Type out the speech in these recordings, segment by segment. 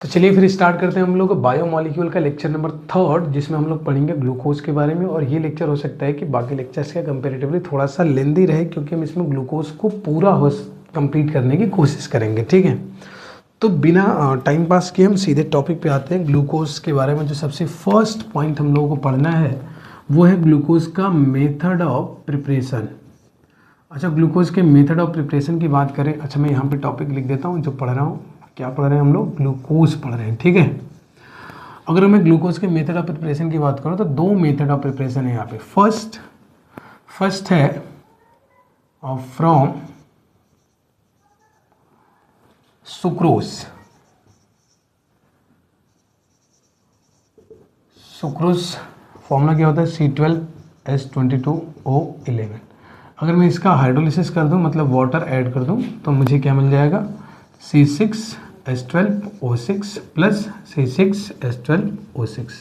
तो चलिए फिर स्टार्ट करते हैं हम लोग बायोमॉलिक्यूल का लेक्चर नंबर 3, जिसमें हम लोग पढ़ेंगे ग्लूकोज के बारे में। और ये लेक्चर हो सकता है कि बाकी लेक्चर्स के कंपेरेटिवली थोड़ा सा लेंदी रहे, क्योंकि हम इसमें ग्लूकोज को पूरा कंप्लीट करने की कोशिश करेंगे। ठीक है, तो बिना टाइम पास किए हम सीधे टॉपिक पे आते हैं। ग्लूकोज के बारे में जो सबसे फर्स्ट पॉइंट हम लोगों को पढ़ना है वो है ग्लूकोज का मेथड ऑफ प्रिपरेशन। अच्छा, ग्लूकोज के मेथड ऑफ प्रिपरेशन की बात करें, अच्छा मैं यहाँ पे टॉपिक लिख देता हूँ जो पढ़ रहा हूँ। क्या पढ़ रहे हैं हम लोग? ग्लूकोज पढ़ रहे हैं। ठीक है, अगर मैं ग्लूकोज के मेथड ऑफ प्रिपरेशन की बात करूँ तो दो मेथड ऑफ प्रिपरेशन है यहाँ पे। फर्स्ट है फ्रॉम सुक्रोज फॉर्मूला क्या होता है? C12H22O11। अगर मैं इसका हाइड्रोलिसिस कर दूं, मतलब वाटर ऐड कर दूं, तो मुझे क्या मिल जाएगा? C6H12O6 plus C6H12O6।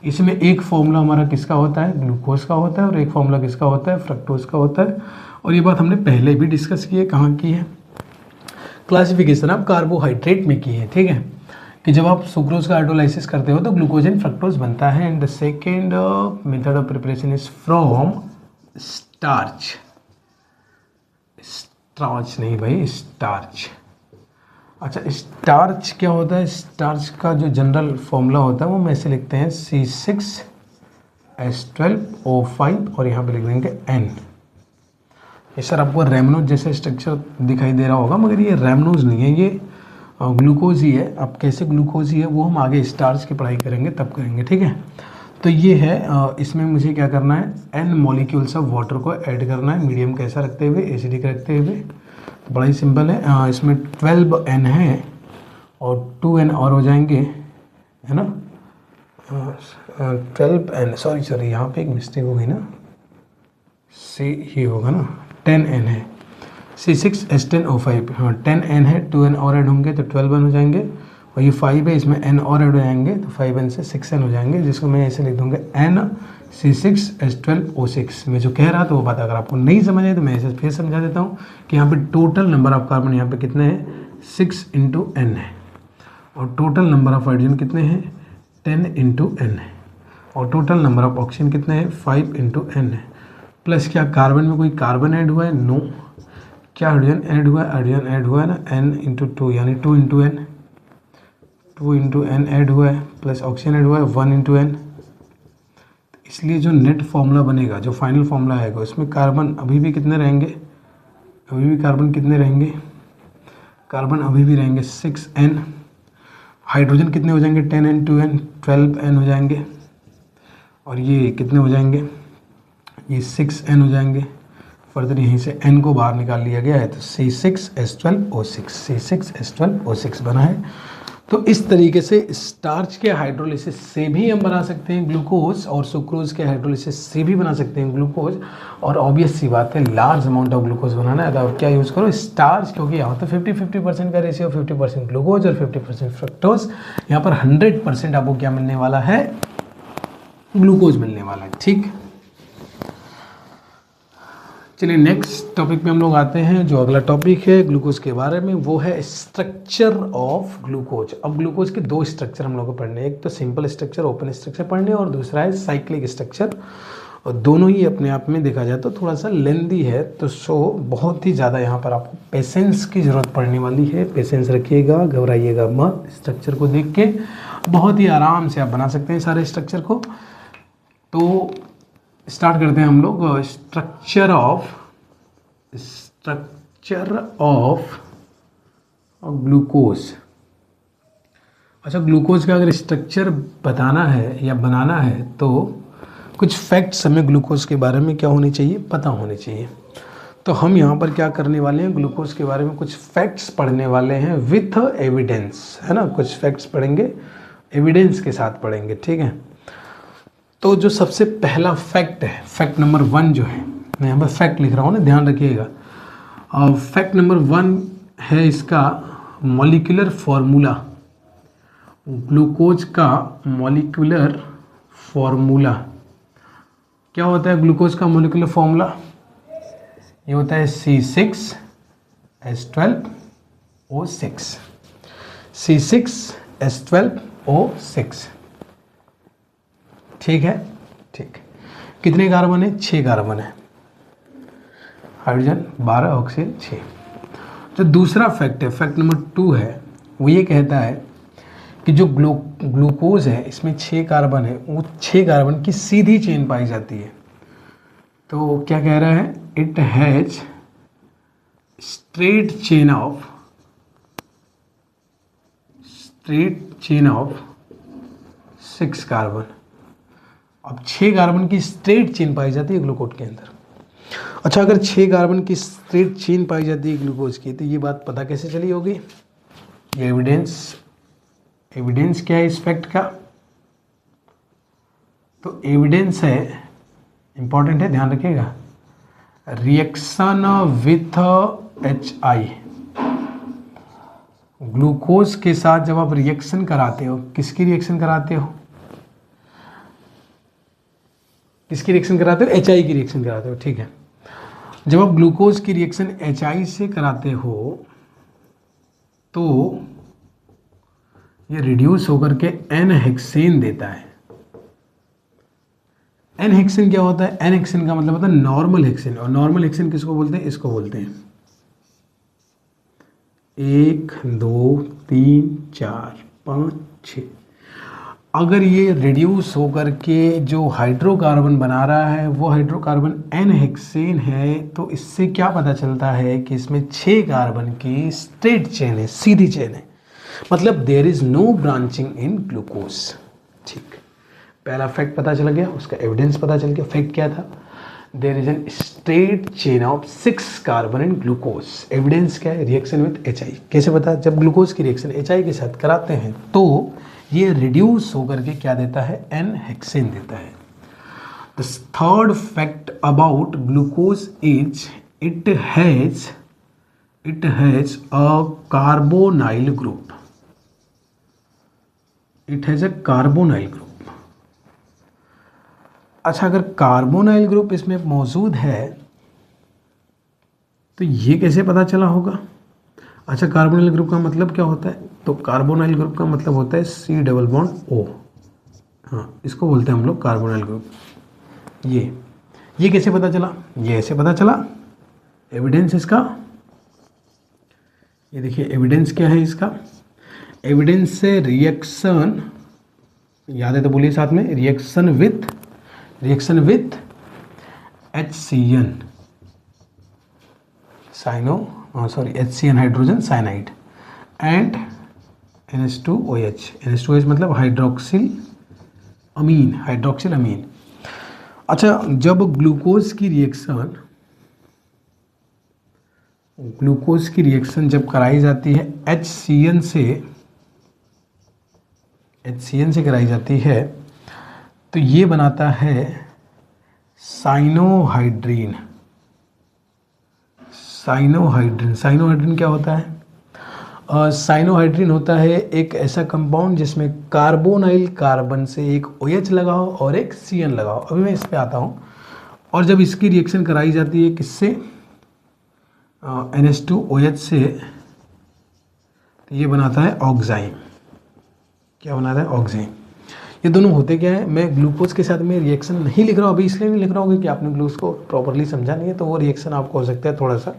इसमें एक फॉर्मूला हमारा किसका होता है? ग्लूकोज का होता है, और एक फॉर्मूला किसका होता है? फ्रक्टोज का होता है। और ये बात हमने पहले भी डिस्कस की है। कहाँ की है? क्लासिफिकेशन ऑफ कार्बोहाइड्रेट में की है। ठीक है, कि जब आप सुक्रोज का हाइड्रोलाइसिस करते हो तो ग्लूकोज एंड फ्रक्टोज बनता है। And the second method of preparation is from starch नहीं भाई, स्टार्च। अच्छा, स्टार्च क्या होता है? स्टार्च का जो जनरल फॉर्मूला होता है वो मैं ऐसे लिखते हैं C6H12O5 और यहाँ पे लिख देंगे N। ये सर आपको रैमनोज जैसे स्ट्रक्चर दिखाई दे रहा होगा, मगर ये रैमनोज नहीं है, ये ग्लूकोज ही है। अब कैसे ग्लूकोज ही है वो हम आगे स्टार्च की पढ़ाई करेंगे तब करेंगे। ठीक है, तो ये है, इसमें मुझे क्या करना है? N मॉलिक्यूल्स ऑफ वाटर को ऐड करना है, मीडियम कैसा रखते हुए? एसिडिक रखते हुए। तो बड़ा ही सिंपल है। इसमें 12N है और 2N और हो जाएंगे, है ना? 12N, सॉरी यहाँ पे एक मिस्टेक हो गई ना, C ही होगा ना, 10N है। C6H10O5, हाँ 10N है, 2N और ऐड होंगे तो 12N हो जाएंगे, और ये 5 है, इसमें N और ऐड हो जाएंगे तो 5N से 6N हो जाएंगे, जिसको मैं ऐसे लिख दूंगा NC6H12O6। मैं जो कह रहा था वो बात अगर आपको नहीं समझ आई तो मैं ऐसे फिर समझा देता हूँ कि यहाँ पे टोटल नंबर ऑफ कार्बन यहाँ पे कितने हैं? 6 × N है, और टोटल नंबर ऑफ हाइड्रोजन कितने हैं? 10 × N है, और टोटल नंबर ऑफ ऑक्सीजन कितने हैं? 5 × N है। प्लस क्या कार्बन में कोई कार्बन ऐड हुआ है? नो। क्या हाइड्रोजन ऐड हुआ है? हाइड्रोजन ऐड हुआ है ना, N × 2 यानी 2 × N, 2 × N ऐड हुआ है, प्लस ऑक्सीजन ऐड हुआ है 1 × N। इसलिए जो नेट फॉर्मूला बनेगा, जो फाइनल फॉर्मूला आएगा, उसमें कार्बन अभी भी कितने रहेंगे? अभी भी कार्बन कितने रहेंगे? कार्बन अभी भी रहेंगे 6N। हाइड्रोजन कितने हो जाएंगे? 10N 2N 12N हो जाएंगे, और ये कितने हो जाएंगे? ये 6N हो जाएंगे। फर्दर यहीं से N को बाहर निकाल लिया गया है, तो C6H12O6 बना है। तो इस तरीके से स्टार्च के हाइड्रोलिसिस से भी हम बना सकते हैं ग्लूकोज, और सुक्रोज के हाइड्रोलिसिस से भी बना सकते हैं ग्लूकोज। और ऑब्वियस सी बात है, लार्ज अमाउंट ऑफ ग्लूकोज बनाना है तो आप क्या यूज़ करो? स्टार्च, क्योंकि यहाँ तो 50-50% का रेशियो, 50% ग्लूकोज और 50% फ्रक्टोज। यहाँ पर 100% आपको क्या मिलने वाला है? ग्लूकोज मिलने वाला है। ठीक, चलिए नेक्स्ट टॉपिक पे हम लोग आते हैं। जो अगला टॉपिक है ग्लूकोज के बारे में वो है स्ट्रक्चर ऑफ ग्लूकोज। अब ग्लूकोज के दो स्ट्रक्चर हम लोग को पढ़ने हैं, एक तो सिंपल स्ट्रक्चर, ओपन स्ट्रक्चर पढ़ने, और दूसरा है साइक्लिक स्ट्रक्चर। और दोनों ही अपने आप में देखा जाए तो थोड़ा सा लेंदी है, तो बहुत ही ज़्यादा यहाँ पर आपको पेशेंस की ज़रूरत पड़ने वाली है। पेशेंस रखिएगा, घबराइएगा मत। स्ट्रक्चर को देख के बहुत ही आराम से आप बना सकते हैं सारे स्ट्रक्चर को। तो स्टार्ट करते हैं हम लोग। Structure of glucose. अच्छा, ग्लूकोज का अगर स्ट्रक्चर बताना है या बनाना है तो कुछ फैक्ट्स हमें ग्लूकोज के बारे में क्या होने चाहिए? पता होने चाहिए। तो हम यहाँ पर क्या करने वाले हैं? ग्लूकोज के बारे में कुछ फैक्ट्स पढ़ने वाले हैं विथ एविडेंस, है ना? कुछ फैक्ट्स पढ़ेंगे, एविडेंस के साथ पढ़ेंगे। ठीक है, तो जो सबसे पहला फैक्ट है, फैक्ट नंबर 1 जो है, मैं यहाँ पर फैक्ट लिख रहा हूँ ना, ध्यान रखिएगा। फैक्ट नंबर 1 है इसका मॉलिक्यूलर फॉर्मूला। ग्लूकोज का मॉलिक्यूलर फॉर्मूला क्या होता है? ग्लूकोज का मॉलिक्यूलर फॉर्मूला ये होता है C6H12O6। C6 H12O6। ठीक है, ठीक। कितने कार्बन है? 6 कार्बन है। Hydrogen 12, oxygen 6। जो दूसरा फैक्ट है, फैक्ट नंबर 2 है, वो ये कहता है कि जो ग्लूकोज है इसमें 6 कार्बन है, वो 6 कार्बन की सीधी चेन पाई जाती है। तो क्या कह रहा है? It has straight chain of 6 carbon. अब 6 कार्बन की स्ट्रेट चेन पाई जाती है ग्लूकोज के अंदर। अच्छा, अगर 6 कार्बन की स्ट्रेट चेन पाई जाती है ग्लूकोज की, तो ये बात पता कैसे चली होगी? ये एविडेंस क्या है इस फैक्ट का? तो एविडेंस है, इंपॉर्टेंट है, ध्यान रखिएगा, रिएक्शन विथ HI। ग्लूकोज के साथ जब आप रिएक्शन कराते हो, किसकी रिएक्शन कराते हो? किसकी रिएक्शन कराते हो? HI की रिएक्शन कराते हो, ठीक है। जब आप ग्लूकोज की रिएक्शन HI से कराते हो तो ये रिड्यूस होकर के N हेक्सेन देता है। N हेक्सेन क्या होता है? N हेक्सेन का मतलब होता है नॉर्मल हेक्सेन। और नॉर्मल हेक्सेन किसको बोलते हैं? इसको बोलते हैं 1 2 3 4 5 6। अगर ये रिड्यूस होकर के जो हाइड्रोकार्बन बना रहा है वो हाइड्रोकार्बन N हेक्सेन है, तो इससे क्या पता चलता है कि इसमें 6 कार्बन की स्ट्रेट चेन है, सीधी चेन है, मतलब there is no branching in glucose. ठीक, पहला फैक्ट पता चल गया, उसका एविडेंस पता चल गया। फैक्ट क्या था? There is an straight chain of 6 carbon in glucose. Evidence क्या है? Reaction with HI। कैसे पता? जब ग्लूकोज की रिएक्शन HI के साथ कराते हैं तो ये रिड्यूस होकर के क्या देता है? N हेक्सेन देता है। The third fact about glucose is it has a carbonyl group. It has a carbonyl group. अच्छा, अगर कार्बोनाइल ग्रुप इसमें मौजूद है तो ये कैसे पता चला होगा? अच्छा, कार्बोनाइल ग्रुप का मतलब क्या होता है? तो कार्बोनाइल ग्रुप का मतलब होता है C≡O। हाँ, इसको बोलते हैं हम लोग कार्बोनाइल ग्रुप। ये कैसे पता चला? ये ऐसे पता चला। एविडेंस इसका, ये देखिए एविडेंस क्या है इसका? एविडेंस से रिएक्शन, याद है तो बोलिए साथ में, reaction with HCN HCN hydrogen cyanide and NH2OH। NH2OH मतलब हाइड्रोक्सिल अमीन। अच्छा, जब ग्लूकोज की रिएक्शन जब कराई जाती है HCN से कराई जाती है तो ये बनाता है साइनोहाइड्रीन। साइनोहाइड्रीन क्या होता है? साइनोहाइड्रीन होता है एक ऐसा कंपाउंड जिसमें कार्बोनाइल कार्बन से एक OH लगाओ और एक CN लगाओ। अभी मैं इस पे आता हूँ। और जब इसकी रिएक्शन कराई जाती है किससे? NH2OH से, तो ये बनाता है ऑक्साइन। क्या बनाता है? ऑक्साइन। ये दोनों होते क्या है? मैं ग्लूकोज के साथ में रिएक्शन नहीं लिख रहा हूँ अभी, इसलिए नहीं लिख रहा हूँ कि आपने ग्लूकोज को प्रॉपरली समझा नहीं है, तो वो रिएक्शन आपको हो सकता है थोड़ा सा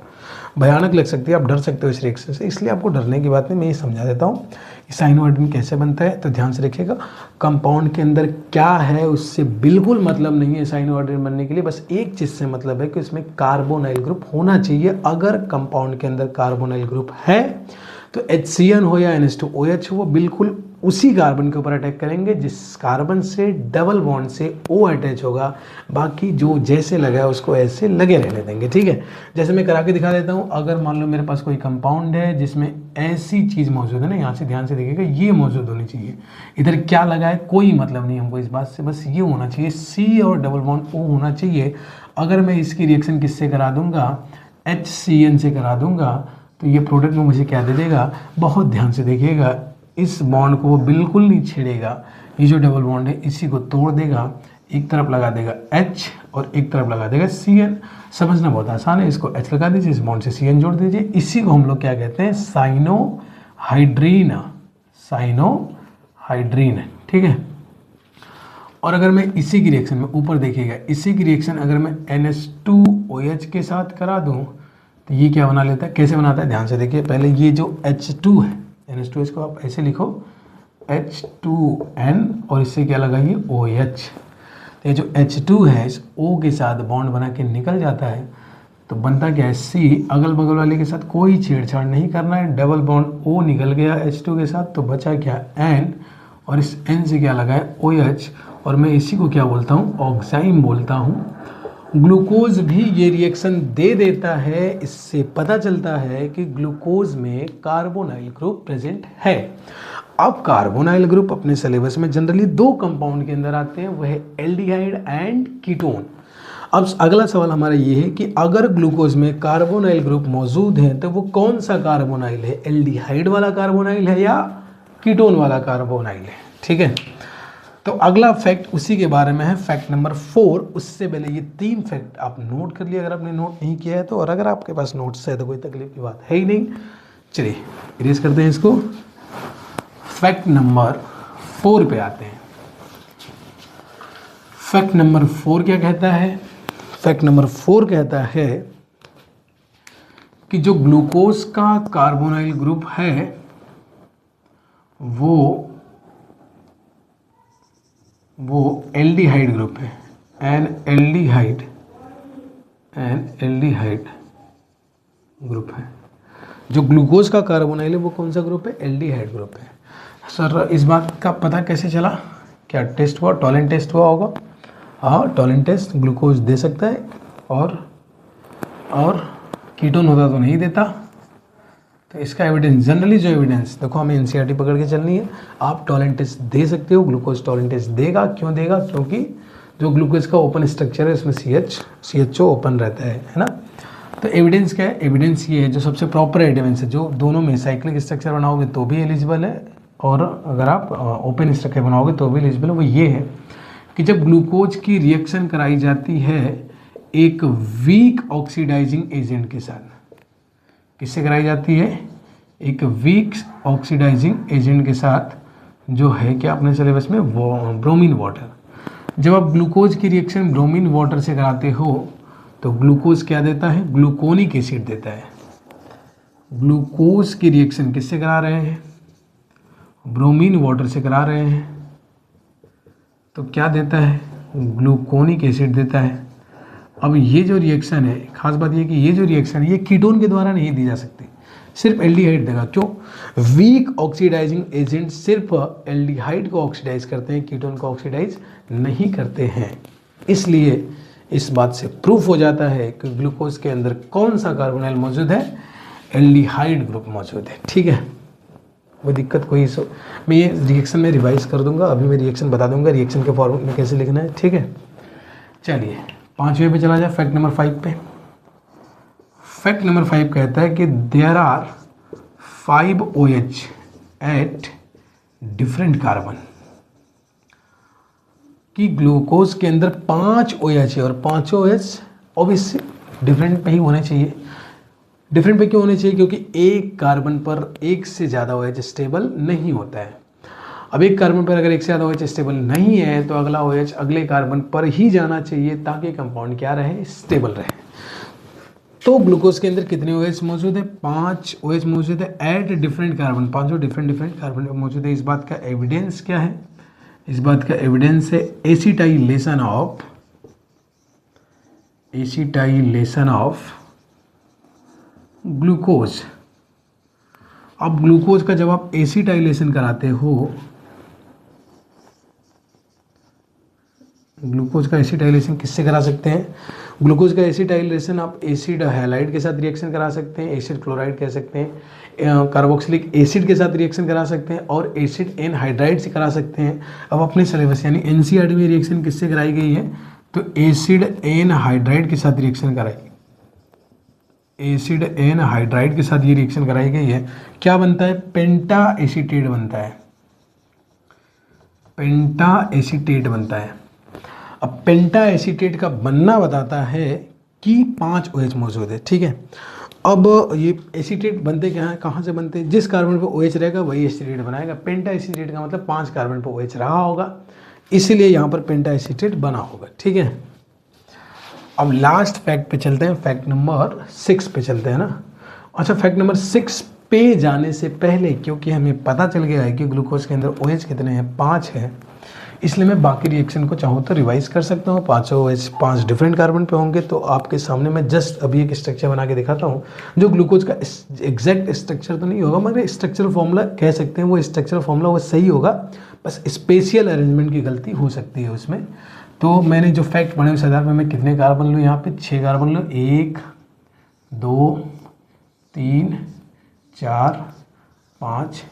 भयानक लग सकती है, आप डर सकते हो इस रिएक्शन से, इसलिए आपको डरने की बात नहीं, मैं ये समझा देता हूँ साइनोहाइड्रीन कैसे बनता है। तो ध्यान से रखिएगा, कंपाउंड के अंदर क्या है उससे बिल्कुल मतलब नहीं है साइनोहाइड्रीन बनने के लिए, बस एक चीज़ से मतलब है कि इसमें कार्बोनाइल ग्रुप होना चाहिए। अगर कंपाउंड के अंदर कार्बोनाइल ग्रुप है तो HCN हो या NH2OH हो, वो बिल्कुल उसी कार्बन के ऊपर अटैक करेंगे जिस कार्बन से डबल बॉन्ड से O अटैच होगा। बाकी जो जैसे लगा है उसको ऐसे लगे रहने देंगे। ठीक है, जैसे मैं करा के दिखा देता हूँ। अगर मान लो मेरे पास कोई कंपाउंड है जिसमें ऐसी चीज़ मौजूद है ना, यहाँ से ध्यान से देखिएगा, ये मौजूद होनी चाहिए। इधर क्या लगा है कोई मतलब नहीं हमको इस बात से, बस ये होना चाहिए C और डबल बॉन्ड O होना चाहिए। अगर मैं इसकी रिएक्शन किससे करा दूंगा? HCN से करा दूंगा, तो ये प्रोडक्ट में मुझे क्या दे देगा? बहुत ध्यान से देखिएगा, इस बॉन्ड को वो बिल्कुल नहीं छेड़ेगा, ये जो डबल बॉन्ड है इसी को तोड़ देगा, एक तरफ लगा देगा H और एक तरफ लगा देगा CN। समझना बहुत आसान है, इसको H लगा दीजिए, इस बॉन्ड से CN जोड़ दीजिए, इसी को हम लोग क्या कहते हैं? साइनोहाइड्रीन। हाइड्रीन है, ठीक है। और अगर मैं इसी की रिएक्शन में ऊपर देखिएगा, इसी की रिएक्शन अगर मैं NH2OH के साथ करा दूं तो ये क्या बना लेता है, कैसे बनाता है, ध्यान से देखिए। पहले ये जो H2 है, NH2OH को आप ऐसे लिखो H2N और इससे क्या लगाइए OH। तो ये जो H2 है इस O के साथ बॉन्ड बना के निकल जाता है, तो बनता क्या है C। अगल बगल वाले के साथ कोई छेड़छाड़ नहीं करना है, डबल बॉन्ड O निकल गया H2 के साथ, तो बचा क्या N, और इस N से क्या लगा है OH, और मैं इसी को क्या बोलता हूँ, ऑक्साइम बोलता हूँ। ग्लूकोज भी ये रिएक्शन दे देता है, इससे पता चलता है कि ग्लूकोज में कार्बोनाइल ग्रुप प्रेजेंट है। अब कार्बोनाइल ग्रुप अपने सिलेबस में जनरली दो कंपाउंड के अंदर आते हैं, वह है एल्डिहाइड एंड कीटोन। अब अगला सवाल हमारा ये है कि अगर ग्लूकोज में कार्बोनाइल ग्रुप मौजूद है तो वो कौन सा कार्बोनाइल है, एल्डिहाइड वाला कार्बोनाइल है या कीटोन वाला कार्बोनाइल है, ठीक है। तो अगला फैक्ट उसी के बारे में है, फैक्ट नंबर 4। उससे पहले ये 3 फैक्ट आप नोट कर लिए अगर आपने नोट नहीं किया है तो, और अगर आपके पास नोट्स है तो कोई तकलीफ की बात है ही नहीं। चलिए इरेज करते हैं इसको। फैक्ट नंबर 4 पे आते हैं। फैक्ट नंबर 4 क्या कहता है, फैक्ट नंबर 4 कहता है कि जो ग्लूकोज का कार्बोनाइल ग्रुप है वो एल्डिहाइड ग्रुप है, एन एल्डिहाइड ग्रुप है। जो ग्लूकोज का कार्बोनाइल है वो कौन सा ग्रुप है, एल्डिहाइड ग्रुप है। सर इस बात का पता कैसे चला, क्या टेस्ट हुआ, टॉलेंट टेस्ट हुआ होगा? हाँ, टॉलेंट टेस्ट ग्लूकोज दे सकता है और कीटोन होता तो नहीं देता। तो इसका एविडेंस, जनरली जो एविडेंस, देखो हमें एनसीईआरटी पकड़ के चलनी है। आप टॉलेंट टेस्ट दे सकते हो, ग्लूकोज टॉलेंट टेस्ट देगा। क्यों देगा? क्योंकि जो ग्लूकोज का ओपन स्ट्रक्चर है उसमें CHO ओपन रहता है ना। तो एविडेंस क्या है, एविडेंस ये है जो सबसे प्रॉपर एविडेंस है, जो दोनों में साइक्लिक स्ट्रक्चर बनाओगे तो भी एलिजिबल है और अगर आप ओपन स्ट्रक्चर बनाओगे तो भी एलिजिबल है। वो ये है कि जब ग्लूकोज की रिएक्शन कराई जाती है एक वीक ऑक्सीडाइजिंग एजेंट के साथ, किससे कराई जाती है, एक वीक ऑक्सीडाइजिंग एजेंट के साथ, जो है क्या अपने सिलेबस में ब्रोमीन वाटर। जब आप ग्लूकोज की रिएक्शन ब्रोमीन वाटर से कराते हो तो ग्लूकोज क्या देता है, ग्लूकोनिक एसिड देता है। ग्लूकोज की रिएक्शन किससे करा रहे हैं, ब्रोमीन वाटर से करा रहे हैं, तो क्या देता है, ग्लूकोनिक एसिड देता है। अब ये जो रिएक्शन है, खास बात ये कि ये जो रिएक्शन है ये कीटोन के द्वारा नहीं दी जा सकती, सिर्फ एल्डिहाइड देगा। क्यों? वीक ऑक्सीडाइजिंग एजेंट सिर्फ एल्डिहाइड को ऑक्सीडाइज करते हैं, कीटोन को ऑक्सीडाइज नहीं करते हैं। इसलिए इस बात से प्रूफ हो जाता है कि ग्लूकोज के अंदर कौन सा कार्बोनाइल मौजूद है, एल्डिहाइड ग्रुप मौजूद है, ठीक है। वो दिक्कत कोई मैं ये रिएक्शन में रिवाइज कर दूंगा, अभी मैं रिएक्शन बता दूंगा रिएक्शन के फॉर्मेट में कैसे लिखना है, ठीक है। चलिए 5वें पे चला जाए, फैक्ट नंबर 5 पे। फैक्ट नंबर 5 कहता है कि there are 5 OH at different carbon, कि ग्लूकोज के अंदर 5 OH है और 5 OH ऑब्वियसली डिफरेंट पे ही होने चाहिए। डिफरेंट पे क्यों होने चाहिए? क्योंकि एक कार्बन पर एक से ज़्यादा OH स्टेबल नहीं होता है। अब एक कार्बन पर अगर एक से ज़्यादा OH स्टेबल नहीं है तो अगला OH अगले कार्बन पर ही जाना चाहिए ताकि कंपाउंड क्या रहे, स्टेबल रहे। तो ग्लूकोज के अंदर कितने OH मौजूद है, 5 OH मौजूद है eight different carbon, 5 different carbon मौजूद है। इस बात का एविडेंस क्या है, इस बात का एविडेंस है एसिटाइलेशन ऑफ ग्लूकोज। अब ग्लूकोज का जब आप एसिटाइलेशन कराते हो, ग्लूकोज का एसिटाइलेशन किससे करा सकते हैं, ग्लूकोज का एसिटाइलेशन आप एसिड हैलाइड के साथ रिएक्शन करा सकते हैं, एसिड क्लोराइड कह सकते हैं, कार्बोक्सिलिक एसिड के साथ रिएक्शन करा सकते हैं और एसिड एनहाइड्राइड से करा सकते हैं। अब अपने सिलेबस यानी एनसीईआरटी में रिएक्शन किससे कराई गई है, तो एसिड एनहाइड्राइड के साथ रिएक्शन कराई, एसिड एनहाइड्राइड के साथ ये रिएक्शन कराई गई है। क्या बनता है, पेंटा एसीटेट बनता है, पेंटा एसीटेट बनता है। अब पेंटा एसीटेट का बनना बताता है कि 5 OH मौजूद है, ठीक है। अब ये एसीटेट बनते क्या है, कहाँ से बनते हैं, जिस कार्बन पे OH रहेगा वही एसीटेट बनाएगा। पेंटा एसीटेट का मतलब 5 कार्बन पे OH रहा होगा, इसीलिए यहाँ पर पेंटा एसीटेट बना होगा। ठीक है, अब लास्ट फैक्ट पे चलते हैं, फैक्ट नंबर 6 पे चलते हैं ना। अच्छा, फैक्ट नंबर 6 पे जाने से पहले, क्योंकि हमें पता चल गया है कि ग्लूकोज के अंदर OH कितने हैं, 5 है, इसलिए मैं बाकी रिएक्शन को चाहूँ तो रिवाइज कर सकता हूँ। 5 OH 5 डिफरेंट कार्बन पे होंगे। तो आपके सामने मैं जस्ट अभी एक स्ट्रक्चर बना के दिखाता हूँ, जो ग्लूकोज का एग्जैक्ट स्ट्रक्चर तो नहीं होगा, मगर स्ट्रक्चरल फॉर्मूला कह सकते हैं, वो स्ट्रक्चरल फॉर्मूला वो सही होगा, बस स्पेशियल अरेंजमेंट की गलती हो सकती है उसमें। तो मैंने जो फैक्ट पढ़े उस आधार पर मैं कितने कार्बन लूँ, यहाँ पे 6 कार्बन लूँ, 1 2 3 4 5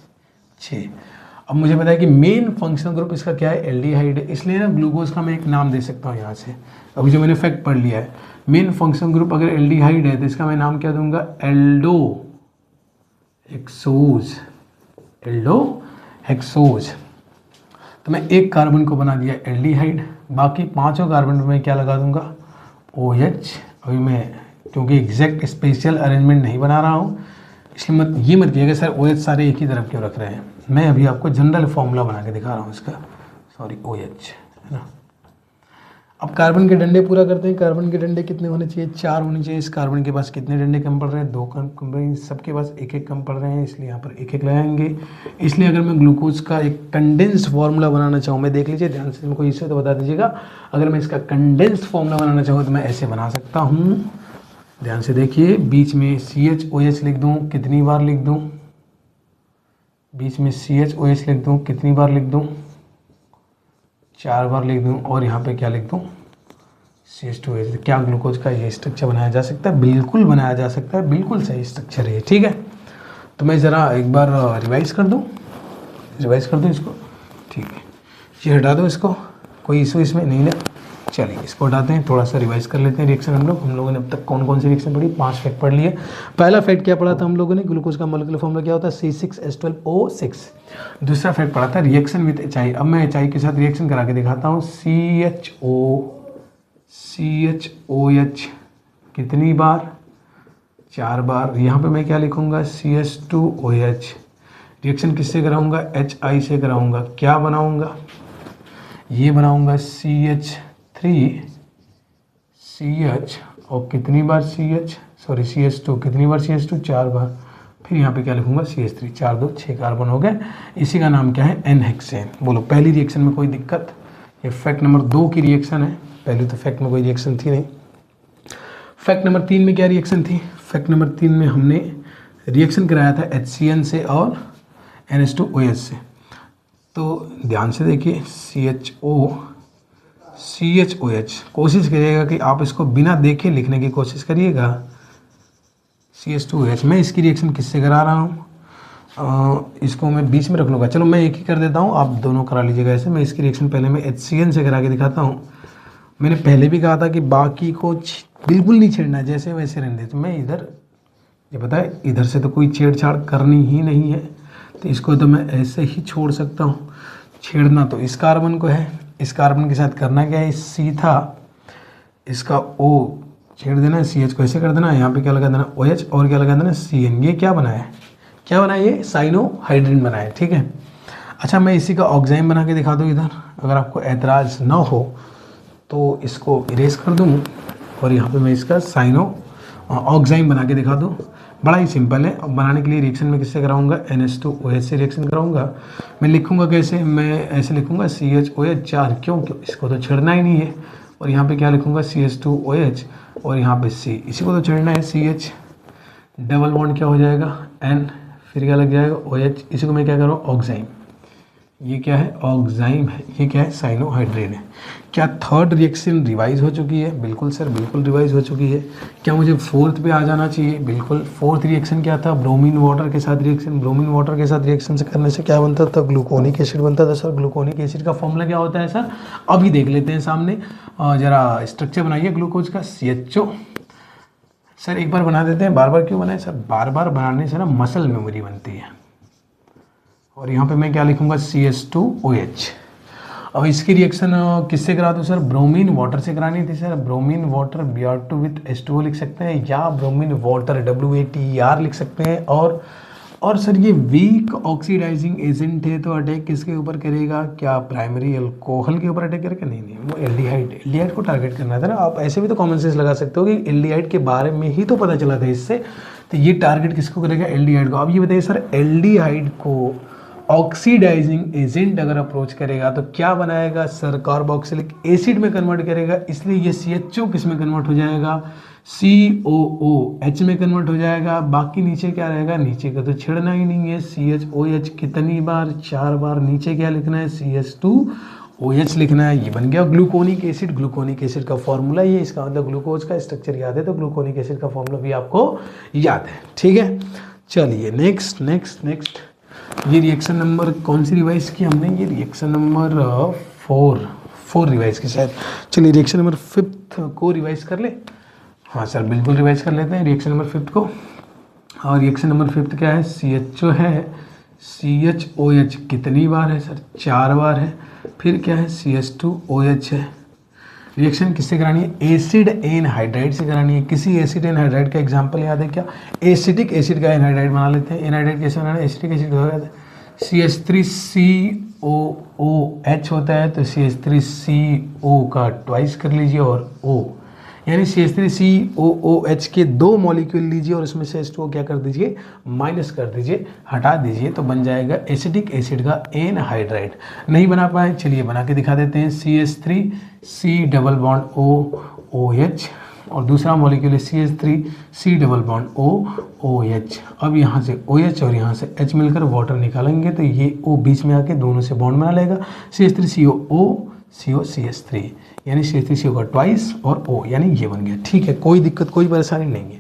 6। अब मुझे पता है कि मेन फंक्शनल ग्रुप इसका क्या है, एल्डिहाइड है, इसलिए ना ग्लूकोज का मैं एक नाम दे सकता हूँ यहाँ से। अभी जो मैंने फैक्ट पढ़ लिया है, मेन फंक्शनल ग्रुप अगर एल्डिहाइड है तो इसका मैं नाम क्या दूंगा, एल्डो हेक्सोज, एल्डो हेक्सोज। तो मैं एक कार्बन को बना दिया एल्डिहाइड, बाकी 5 कार्बन पर मैं क्या लगा दूंगा, OH। अभी मैं क्योंकि एग्जैक्ट स्पेशल अरेंजमेंट नहीं बना रहा हूँ, इसलिए ये मत कीजिएगा सर OH सारे एक ही तरफ क्यों रख रहे हैं। मैं अभी आपको जनरल फॉर्मूला बना के दिखा रहा हूँ इसका, सॉरी OH है ना। अब कार्बन के डंडे पूरा करते हैं। कार्बन के डंडे कितने होने चाहिए, 4 होने चाहिए। इस कार्बन के पास कितने डंडे कम पड़ रहे हैं, 2 कम पड़ रहे हैं, सबके पास 1 कम पड़ रहे हैं, इसलिए यहाँ पर 1 लगाएंगे। इसलिए अगर मैं ग्लूकोज का एक कंडेंस्ड फार्मूला बनाना चाहूँ, मैं देख लीजिए ध्यान से, कोई इसे तो बता दीजिएगा। अगर मैं इसका कंडेंस्ड फार्मूला बनाना चाहूँ तो मैं ऐसे बना सकता हूँ, ध्यान से देखिए, बीच में CHOH लिख दूँ, कितनी बार लिख दूँ, बीच में CHOH लिख दूँ, कितनी बार लिख दूँ, 4 बार लिख दूँ, और यहाँ पे क्या लिख दूँ, CH2OH। क्या ग्लूकोज का ये स्ट्रक्चर बनाया जा सकता है, बिल्कुल बनाया जा सकता है, बिल्कुल सही स्ट्रक्चर है ये। ठीक है, तो मैं ज़रा एक बार रिवाइज कर दूँ इसको। ठीक है, ये हटा दो इसको, कोई इशू इसमें नहीं है। चलिए इसको हटाते हैं, थोड़ा सा रिवाइज कर लेते हैं रिएक्शन। हम लोगों ने अब तक कौन कौन सी रिएक्शन पढ़ी, 5 फैक्ट पढ़ लिए। पहला फैक्ट क्या पढ़ा था हम लोगों ने, ग्लूकोज का मॉलिक्यूलर फॉर्मूला क्या होता है, C6H12O6। दूसरा फैक्ट पढ़ा था रिएक्शन विद HI। अब मैं HI के साथ रिएक्शन करा के दिखाता हूँ, CHOH कितनी बार, 4 बार। यहाँ पे मैं क्या लिखूँगा, CH2OH। रिएक्शन किससे कराऊँगा, HI से कराऊँगा। क्या बनाऊँगा, ये बनाऊँगा CH3CH, और कितनी बार CH2, कितनी बार CH2, 4 बार। फिर यहाँ पे क्या लिखूँगा, CH3, 4 2 6 कार्बन हो गए। इसी का नाम क्या है, N-हेक्सेन। बोलो पहली रिएक्शन में कोई दिक्कत, ये फैक्ट नंबर 2 की रिएक्शन है। पहले तो फैक्ट में कोई रिएक्शन थी नहीं। फैक्ट नंबर 3 में क्या रिएक्शन थी, फैक्ट नंबर 3 में हमने रिएक्शन कराया था HCN से और NH2OH से। तो ध्यान से देखिए, CHOH, कोशिश करिएगा कि आप इसको बिना देखे लिखने की कोशिश करिएगा। CH2OH, मैं इसकी रिएक्शन किससे करा रहा हूँ, इसको मैं बीच में रख लूँगा। चलो मैं एक ही कर देता हूँ, आप दोनों करा लीजिएगा ऐसे। मैं इसकी रिएक्शन पहले मैं HCN से करा के दिखाता हूँ। मैंने पहले भी कहा था कि बाकी को बिल्कुल नहीं छेड़ना, जैसे वैसे रहने दे। तो मैं इधर, ये पता है इधर से तो कोई छेड़छाड़ करनी ही नहीं है, तो इसको तो मैं ऐसे ही छोड़ सकता हूँ। छेड़ना तो इस कार्बन को है, इस कार्बन के साथ करना क्या है, सीधा इसका O छेड़ देना है, CH को ऐसे कर देना, यहाँ पे क्या लगा देना, OH, और क्या लगा देना, CN। ये क्या बना है, ये साइनोहाइड्रिन बना है। ठीक है, अच्छा मैं इसी का ऑक्साइम बना के दिखा दूँ इधर, अगर आपको एतराज़ ना हो तो इसको इरेज कर दूँ, और यहाँ पे मैं इसका ऑक्साइम बना के दिखा दूँ। बड़ा ही सिंपल है। अब बनाने के लिए रिएक्शन में किससे कराऊंगा, NH2OH से रिएक्शन कराऊंगा। मैं लिखूंगा कैसे, मैं ऐसे लिखूंगा CHOH 4, क्यों, इसको तो छेड़ना ही नहीं है। और यहाँ पे क्या लिखूंगा, CH2OH, और यहाँ पे C, इसी को तो छेड़ना है, CH डबल बॉन्ड क्या हो जाएगा, N, फिर क्या लग जाएगा OH, इसी को मैं क्या करूँ, ऑक्साइम। ये क्या है, ऑक्साइम है। ये क्या है, साइनोहाइड्रिन है। क्या थर्ड रिएक्शन रिवाइज हो चुकी है, बिल्कुल सर, बिल्कुल रिवाइज हो चुकी है। क्या मुझे फोर्थ पे आ जाना चाहिए, बिल्कुल। फोर्थ रिएक्शन क्या था, ब्रोमीन वाटर के साथ रिएक्शन। ब्रोमीन वाटर के साथ रिएक्शन से करने से क्या बनता था, ग्लूकोनिक एसिड बनता था सर। ग्लूकोनिक एसिड का फॉर्मूला क्या होता है सर, अभी देख लेते हैं सामने। जरा स्ट्रक्चर बनाइए ग्लूकोज का, CHO। सर एक बार बना देते हैं, बार बार क्यों बनाए सर, बार बार बनाने से ना मसल मेमोरी बनती है। और यहाँ पे मैं क्या लिखूँगा, CH2OH। अब इसकी रिएक्शन किससे करा दो सर, ब्रोमीन वाटर से करानी थी sir, bromine water Br2 with H2O लिख सकते हैं, या ब्रोमीन वाटर WaTr लिख सकते हैं। और सर ये वीक ऑक्सीडाइजिंग एजेंट है तो अटैक किसके ऊपर करेगा, क्या प्राइमरी अल्कोहल के ऊपर अटैक करेगा, नहीं वो एल्डिहाइड को टारगेट करना था ना। आप ऐसे भी तो कॉमन सेंस लगा सकते हो कि एल्डिहाइड के बारे में ही तो पता चला था इससे, तो ये टारगेट किसको करेगा, एल्डिहाइड को। अब ये बताइए सर, एल्डिहाइड को ऑक्सीडाइजिंग एजेंट अगर अप्रोच करेगा तो क्या बनाएगा सर, कार्बोक्सिलिक एसिड में कन्वर्ट करेगा, इसलिए ये CHO किस में कन्वर्ट हो जाएगा, COOH में कन्वर्ट हो जाएगा। बाकी नीचे क्या रहेगा, नीचे का तो छेड़ना ही नहीं है, CHOH कितनी बार, 4 बार। नीचे क्या लिखना है, CH2OH लिखना है। ये बन गया ग्लूकोनिक एसिड। ग्लूकोनिक एसिड का फॉर्मूला ये, इसका मतलब ग्लूकोज का स्ट्रक्चर याद है तो ग्लूकोनिक एसिड का फॉर्मूला भी आपको याद है, ठीक है। चलिए नेक्स्ट ये रिएक्शन नंबर कौन सी रिवाइज की हमने, ये रिएक्शन नंबर 4 रिवाइज की शायद। चलिए रिएक्शन नंबर 5 को रिवाइज कर ले। हाँ सर बिल्कुल रिवाइज कर लेते हैं रिएक्शन नंबर 5 को। और रिएक्शन नंबर 5 क्या है, CHO है, CHOH कितनी बार है सर, 4 बार है। फिर क्या है, CH2OH है। रिएक्शन किससे करानी है, एसिड एनहाइड्राइड से करानी है। किसी एसिड एनहाइड्राइड का एग्जांपल याद है क्या, एसिटिक एसिड का एनहाइड्राइड बना लेते हैं। एनहाइड्राइड कैसे बनाना है, एसिटिक एसिड हो गया CH3COOH होता है तो CH3CO का ट्वाइस कर लीजिए और O, यानी CH3COOH के 2 मॉलिक्यूल लीजिए और उसमें से H2O क्या कर दीजिए, माइनस कर दीजिए, हटा दीजिए, तो बन जाएगा एसिटिक एसिड का एनहाइड्राइड। नहीं बना पाए, चलिए बना के दिखा देते हैं। CH3C डबल बॉन्ड OOH और दूसरा मॉलिक्यूल है CH3C डबल बॉन्ड OOH। अब यहाँ से OH और यहाँ से H मिलकर वाटर निकालेंगे तो ये O बीच में आके दोनों से बॉन्ड बना लेगा, CH3CO यानी CH3CO का ट्वाइस और O, यानी ये बन गया, ठीक है। कोई दिक्कत कोई परेशानी नहीं है।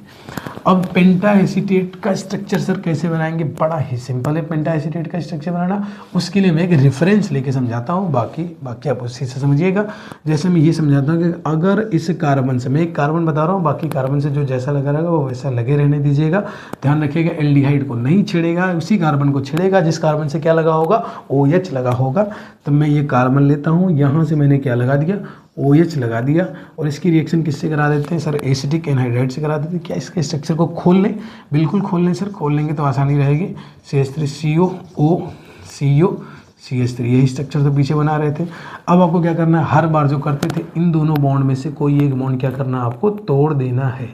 अब पेंटा एसीटेट का स्ट्रक्चर सर कैसे बनाएंगे, बड़ा ही सिंपल है पेंटा एसीटेट का स्ट्रक्चर बनाना। उसके लिए मैं एक रेफरेंस लेके समझाता हूँ, बाकी आप उसी से समझिएगा। जैसे मैं ये समझाता हूँ कि अगर इस कार्बन से, मैं एक कार्बन बता रहा हूँ, बाकी कार्बन से जो जैसा लगा रहेगा वो वैसा लगे रहने दीजिएगा। ध्यान रखिएगा एल्डिहाइड को नहीं छेड़ेगा, उसी कार्बन को छेड़ेगा जिस कार्बन से क्या लगा होगा, OH लगा होगा। तो मैं ये कार्बन लेता हूँ, यहाँ से मैंने क्या लगा दिया, OH लगा दिया, और इसकी रिएक्शन किससे करा देते हैं सर, एसिटिक एनहाइड्राइड से करा देते हैं। क्या इसके स्ट्रक्चर को खोल लें, बिल्कुल खोल लें सर, खोल लेंगे तो आसानी रहेगी। CH3COCH3 यही स्ट्रक्चर तो पीछे बना रहे थे। अब आपको क्या करना है, हर बार जो करते थे इन दोनों बॉन्ड में से कोई एक बॉन्ड क्या करना है, आपको तोड़ देना है।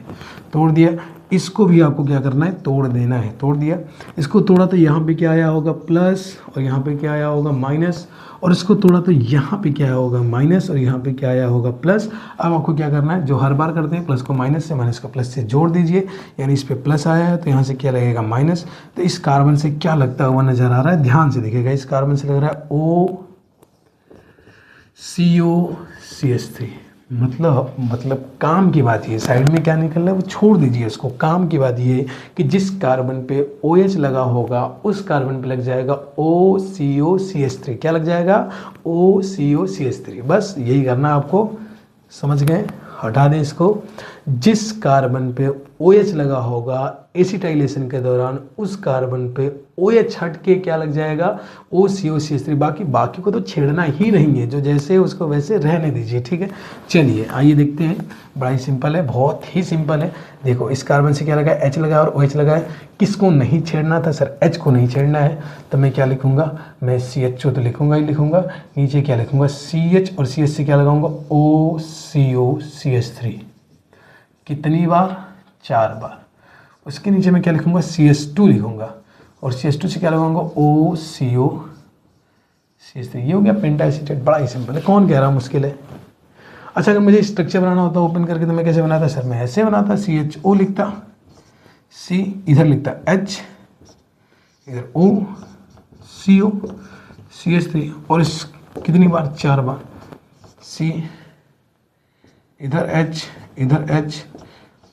तोड़ दिया, इसको भी आपको क्या करना है, तोड़ देना है। तोड़ दिया, इसको तोड़ा तो यहाँ पे क्या आया होगा, प्लस, और यहाँ पे क्या आया होगा, माइनस, और इसको तोड़ा तो यहाँ पे क्या आया होगा, माइनस, और यहाँ पे क्या आया होगा, प्लस। अब आपको क्या करना है, जो हर बार करते हैं प्लस को माइनस से, माइनस को प्लस से जोड़ दीजिए, यानी इस पे प्लस आया है तो यहाँ से क्या लगेगा, माइनस। तो इस कार्बन से क्या लगता हुआ नजर आ रहा है, ध्यान से देखिएगा, इस कार्बन से लग रहा है OCOCH3। मतलब काम की बात ये, साइड में क्या निकल रहा है वो छोड़ दीजिए इसको। काम की बात ये कि जिस कार्बन पे OH लगा होगा उस कार्बन पे लग जाएगा OCOCH3। क्या लग जाएगा, OCOCH3। बस यही करना आपको, समझ गए। हटा दें इसको। जिस कार्बन पे OH लगा होगा एसिटाइलेशन के दौरान उस कार्बन पे OH हट के क्या लग जाएगा, OCOCH3। बाकी को तो छेड़ना ही नहीं है, जो जैसे है उसको वैसे रहने दीजिए, ठीक है। चलिए आइए देखते हैं, बड़ा ही सिंपल है, बहुत ही सिंपल है। देखो इस कार्बन से क्या लगा है, H लगा और OH लगा है। किसको नहीं छेड़ना था सर, H को नहीं छेड़ना है, तो मैं क्या लिखूंगा, मैं CHO तो लिखूंगा ही लिखूंगा, नीचे क्या लिखूंगा, CH और CH से क्या लगाऊंगा, OCOCH3। कितनी बार, 4 बार। उसके नीचे मैं क्या लिखूंगा, CH2 लिखूंगा, और CH2 से क्या लगाऊंगा, OCOCH3। ये हो गया पेंटा एसीटेट। बड़ा ही सिंपल है, कौन कह रहा मुश्किल है। अच्छा अगर मुझे स्ट्रक्चर बनाना होता ओपन करके तो मैं कैसे बनाता सर, मैं ऐसे बनाता, CHO लिखता, C इधर लिखता, H इधर O, CO CH3, और इस कितनी बार, 4 बार, C इधर H इधर H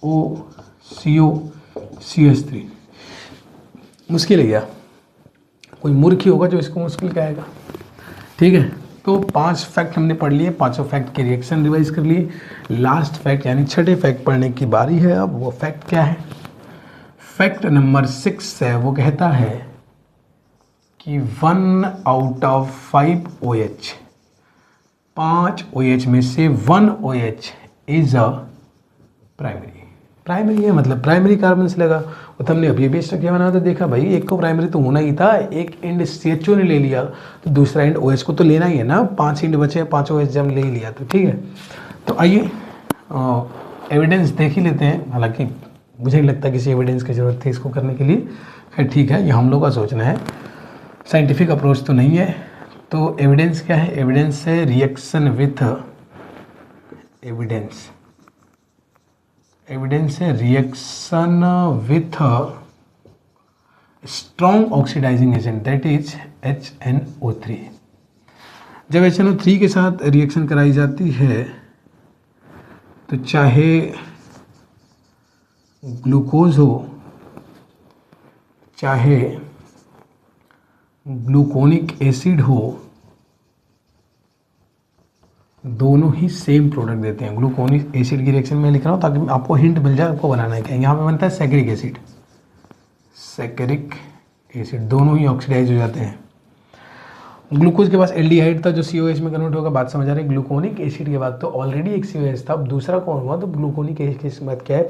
O CO CH3। मुश्किल है क्या, कोई मूर्ख ही होगा जो इसको मुश्किल कहेगा, ठीक है। तो 5 फैक्ट हमने पढ़ लिए, 5 फैक्ट के रिएक्शन रिवाइज कर लिए। लास्ट फैक्ट यानी छठे फैक्ट पढ़ने की बारी है। अब वो फैक्ट क्या है, फैक्ट नंबर 6 है, वो कहता है कि 1 out of 5 OH 5 OH में से 1 OH इज अ प्राइमरी है, मतलब प्राइमरी कार्बन से लगा। और तुमने अभी स्ट्रक्चर बना तो देखा भाई, एक को प्राइमरी तो होना ही था, एक एंड CHO ने ले लिया तो दूसरा एंड OH को तो लेना ही है ना, 5 एंड बचे, 5 OH जब ले ही लिया तो ठीक है। तो आइए एविडेंस देख ही लेते हैं, हालांकि मुझे नहीं लगता किसी एविडेंस की ज़रूरत थी इसको करने के लिए। खैर ठीक है, ये हम लोग का सोचना है, साइंटिफिक अप्रोच तो नहीं है। तो एविडेंस क्या है? एविडेंस है रिएक्शन विथ एविडेंस है reaction with strong oxidising agent that is HNO3। जब HNO3 के साथ रिएक्शन कराई जाती है तो चाहे ग्लूकोज हो चाहे ग्लूकोनिक एसिड हो, दोनों ही सेम प्रोडक्ट देते हैं। ग्लूकोनिक एसिड की रिएक्शन में लिख रहा हूँ ताकि आपको हिंट मिल जाए आपको बनाना है क्या। यहाँ पे बनता है सैकरिक एसिड, दोनों ही ऑक्सीडाइज हो जाते हैं। ग्लूकोज के पास एल्डिहाइड था जो COH में कन्वर्ट होगा, बात समझ आ रही है। ग्लूकोनिक एसिड के बाद तो ऑलरेडी एक COH था, अब दूसरा कौन हुआ? तो ग्लूकोनिक एसिड के बाद क्या है?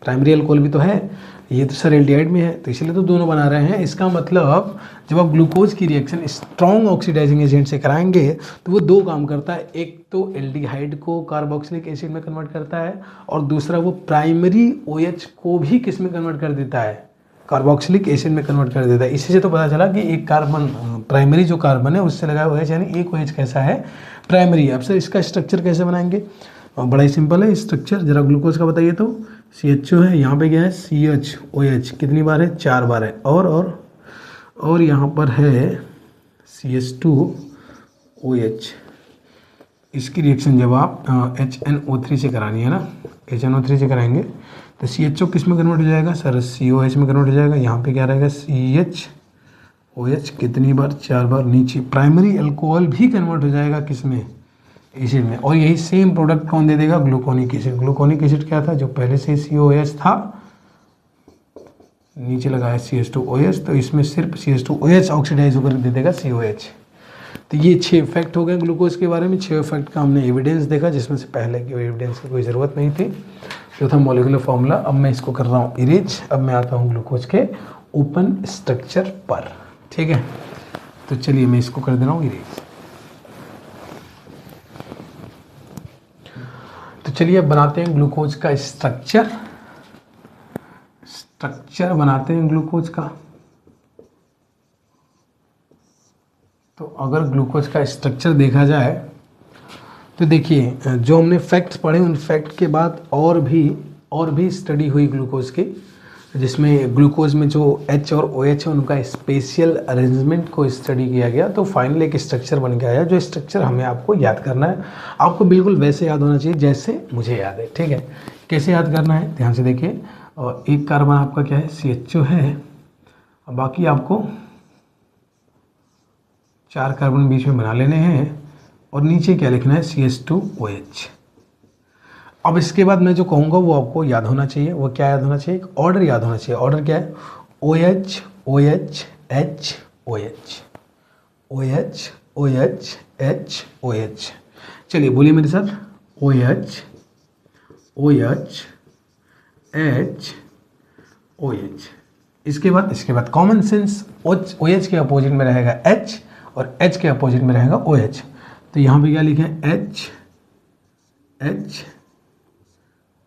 प्राइमरी अल्कोहल भी तो है, ये तो सर एल्डिहाइड में है, तो इसलिए तो दोनों बना रहे हैं। इसका मतलब जब आप ग्लूकोज की रिएक्शन स्ट्रॉन्ग ऑक्सीडाइजिंग एजेंट से कराएंगे तो वो दो काम करता है, एक तो एल्डिहाइड को कार्बोक्सिलिक एसिड में कन्वर्ट करता है और दूसरा वो प्राइमरी OH को भी किस में कन्वर्ट कर देता है? कार्बोक्सिलिक एसिड में कन्वर्ट कर देता है। इसी से तो पता चला कि एक कार्बन प्राइमरी जो कार्बन है उससे लगा हुआ है, यानी एक OH कैसा है? प्राइमरी। अब सर इसका स्ट्रक्चर कैसे बनाएंगे? बड़ा ही सिंपल है स्ट्रक्चर, जरा ग्लूकोज का बताइए। तो CHO है, यहाँ पे क्या है? CHOH कितनी बार है? 4 बार है। और यहाँ पर है CH2OH। इसकी रिएक्शन जब आप HNO3 से करानी है ना, HNO3 से कराएंगे तो CHO किस में कन्वर्ट हो जाएगा? सर COH में कन्वर्ट हो जाएगा। यहाँ पे क्या रहेगा? CHOH कितनी बार? 4 बार। नीचे प्राइमरी अल्कोहल भी कन्वर्ट हो जाएगा किस में? एसिड में। और यही सेम प्रोडक्ट कौन दे देगा? Gluconic acid. ग्लूकोनिक एसिड क्या था? जो पहले से COH था, नीचे लगा है CH2OH, तो इसमें सिर्फ CH2OH ऑक्सीडाइज होकर दे देगा COH। तो ये 6 इफेक्ट हो गए ग्लूकोज के बारे में। 6 इफेक्ट का हमने एविडेंस देखा, जिसमें से पहले की एविडेंस की कोई ज़रूरत नहीं थी, जो था मॉलिक्यूलर फॉर्मूला। अब मैं इसको कर रहा हूँ इरेज। अब मैं आता हूँ ग्लूकोज के ओपन स्ट्रक्चर पर, ठीक है। तो चलिए मैं इसको कर दे रहा हूँ इरेज। तो चलिए अब बनाते हैं ग्लूकोज का स्ट्रक्चर बनाते हैं ग्लूकोज का। तो अगर ग्लूकोज का स्ट्रक्चर देखा जाए तो देखिए, जो हमने फैक्ट्स पढ़े उन फैक्ट के बाद और भी स्टडी हुई ग्लूकोज की, जिसमें ग्लूकोज में जो H और OH है उनका स्पेशियल अरेंजमेंट को स्टडी किया गया। तो फाइनल एक स्ट्रक्चर बन के आया, जो स्ट्रक्चर हमें आपको याद करना है। आपको बिल्कुल वैसे याद होना चाहिए जैसे मुझे याद है, ठीक है। कैसे याद करना है? ध्यान से देखिए। और एक कार्बन आपका क्या है? CHO है, और बाकी आपको 4 कार्बन बीच में बना लेने हैं, और नीचे क्या लिखना है? CH2OH। अब इसके बाद मैं जो कहूँगा वो आपको याद होना चाहिए। वो क्या याद होना चाहिए? एक ऑर्डर याद होना चाहिए। ऑर्डर क्या है? OH OH H OH, OH OH H OH। चलिए बोलिए मेरे साथ, OH OH H OH। इसके बाद कॉमन सेंस, OH के अपोजिट में रहेगा H और H के अपोजिट में रहेगा OH। तो यहाँ पे क्या लिखे हैं? H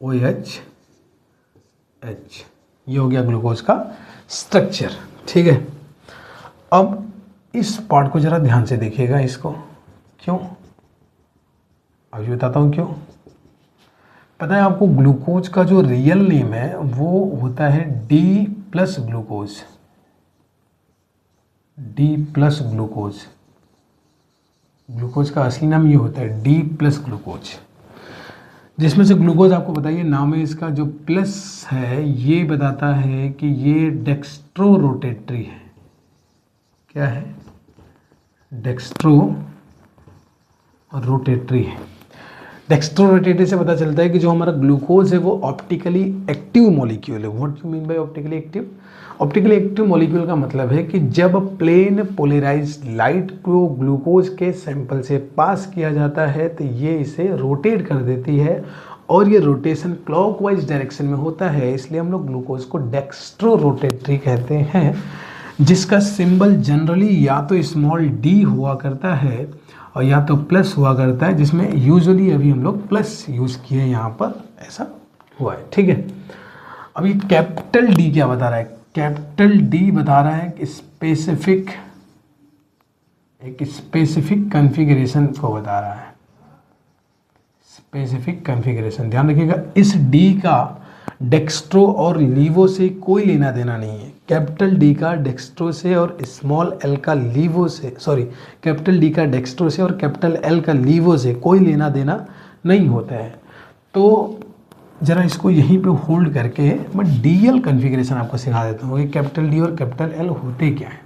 OH H। ये हो गया ग्लूकोज का स्ट्रक्चर, ठीक है। अब इस पार्ट को जरा ध्यान से देखिएगा इसको। क्यों? अभी बताता हूँ क्यों। पता है आपको, ग्लूकोज का जो रियल नेम है वो होता है D+ glucose. D+ glucose, glucose का असली नाम ये होता है D+ ग्लूकोज। जिसमें से ग्लूकोज आपको बताइए, नाम है इसका, जो प्लस है ये बताता है कि ये डेक्स्ट्रो रोटेटरी है। क्या है? डेक्स्ट्रो रोटेटरी है। डेक्स्ट्रोरोटेटरी से पता चलता है कि जो हमारा ग्लूकोज है वो ऑप्टिकली एक्टिव मॉलिक्यूल है। What you mean by optically active? Optically active molecule का मतलब है कि जब प्लेन पोलराइज्ड लाइट को ग्लूकोज के सैंपल से पास किया जाता है तो ये इसे रोटेट कर देती है, और ये रोटेशन क्लॉकवाइज डायरेक्शन में होता है, इसलिए हम लोग ग्लूकोज को डेक्स्ट्रोरोटेटरी कहते हैं, जिसका सिंबल जनरली या तो स्मॉल डी हुआ करता है और या तो प्लस हुआ करता है, जिसमें यूजुअली अभी हम लोग प्लस यूज़ किए यहाँ पर, ऐसा हुआ है। ठीक है, अभी कैपिटल डी क्या बता रहा है? कैपिटल डी बता रहा है कि एक स्पेसिफिक कॉन्फ़िगरेशन को बता रहा है, स्पेसिफिक कॉन्फ़िगरेशन। ध्यान रखिएगा, इस डी का डेक्स्ट्रो और लीवो से कोई लेना देना नहीं है। कैपिटल डी का डेक्स्ट्रो से और स्मॉल एल का लीवो से, सॉरी, कैपिटल डी का डेक्स्ट्रो से और कैपिटल एल का लीवो से कोई लेना देना नहीं होता है। तो ज़रा इसको यहीं पे होल्ड करके मैं डीएल कॉन्फ़िगरेशन आपको सिखा देता हूँ कि कैपिटल डी और कैपिटल एल होते क्या है।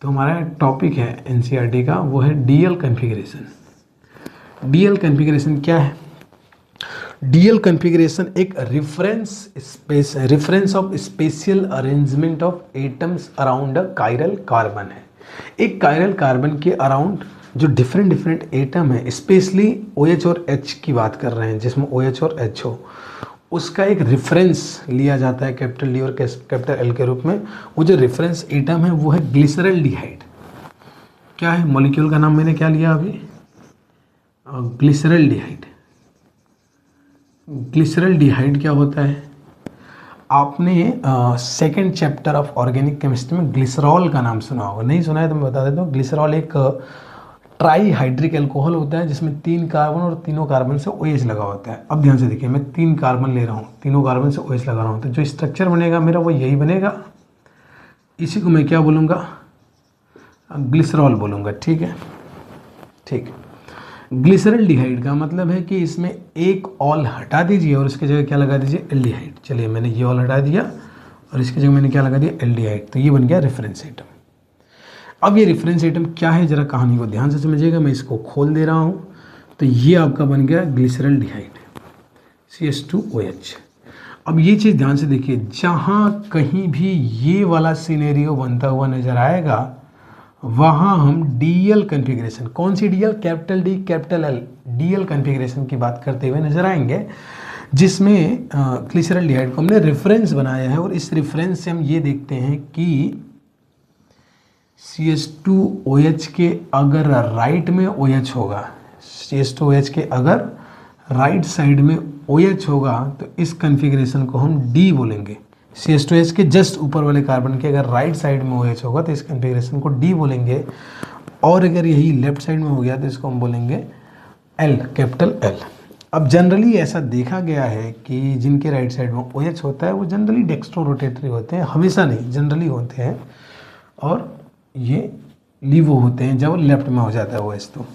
तो हमारा टॉपिक है एनसीईआरटी का, वो है डीएल कॉन्फ़िगरेशन। डीएल कॉन्फ़िगरेशन क्या है? डीएल कॉन्फ़िगरेशन एक reference of spatial arrangement of atoms around a chiral carbon है। एक कायरल कार्बन के अराउंड जो डिफरेंट एटम है, स्पेशली OH और H की बात कर रहे हैं, जिसमें OH और H हो, उसका एक रेफरेंस लिया जाता है कैपिटल डी और कैपिटल एल के रूप में। वो जो रेफरेंस एटम है वो है ग्लिसरल्डिहाइड। क्या है मॉलिक्यूल का नाम? मैंने क्या लिया अभी? ग्लिसरल्डिहाइड। ग्लिसरल्डिहाइड क्या होता है? आपने second chapter of organic chemistry में ग्लिसरॉल का नाम सुना होगा, नहीं सुना है तो मैं बता देता हूँ। ग्लिसरॉल एक ट्राई हाइड्रिक एल्कोहल होता है जिसमें 3 कार्बन और तीनों कार्बन से OH लगा होता है। अब ध्यान से देखिए, मैं 3 कार्बन ले रहा हूँ, तीनों कार्बन से OH लगा रहा हूँ, तो जो स्ट्रक्चर बनेगा मेरा वो यही बनेगा। इसी को मैं क्या बोलूँगा? ग्लिसरॉल बोलूँगा। ठीक है, ठीक। ग्लिसरल्डिहाइड का मतलब है कि इसमें एक ऑल हटा दीजिए और उसकी जगह क्या लगा दीजिए? एल्डिहाइड। चलिए, मैंने ये ऑल हटा दिया और इसकी जगह मैंने क्या लगा दिया? एल्डिहाइड। तो ये बन गया रेफरेंस एटम। अब ये रेफरेंस एटम क्या है, जरा कहानी को ध्यान से समझिएगा। मैं इसको खोल दे रहा हूँ, तो ये आपका बन गया ग्लिसरल्डिहाइड, CH2OH। अब ये चीज़ ध्यान से देखिए, जहाँ कहीं भी ये वाला सिनेरियो बनता हुआ नजर आएगा वहाँ हम डीएल कॉन्फ़िगरेशन, कौन सी DL? Capital D capital L, DL configuration की बात करते हुए नजर आएंगे, जिसमें ग्लिसरल्डिहाइड को हमने रेफरेंस बनाया है। और इस रेफरेंस से हम ये देखते हैं कि CH2OH के अगर राइट में OH होगा, CH2OH के अगर राइट साइड में OH होगा तो इस कॉन्फ़िगरेशन को हम डी बोलेंगे। CH2H के जस्ट ऊपर वाले कार्बन के अगर राइट साइड में OH होगा तो इस कॉन्फ़िगरेशन को डी बोलेंगे, और अगर यही लेफ्ट साइड में हो गया तो इसको हम बोलेंगे एल, कैपिटल एल। अब जनरली ऐसा देखा गया है कि जिनके राइट साइड में OH होता है वो जनरली डेक्स्ट्रोरोटेटरी होते हैं, हमेशा नहीं, जनरली होते हैं, और ये लीवो होते हैं जब लेफ्ट में हो जाता है OH। तो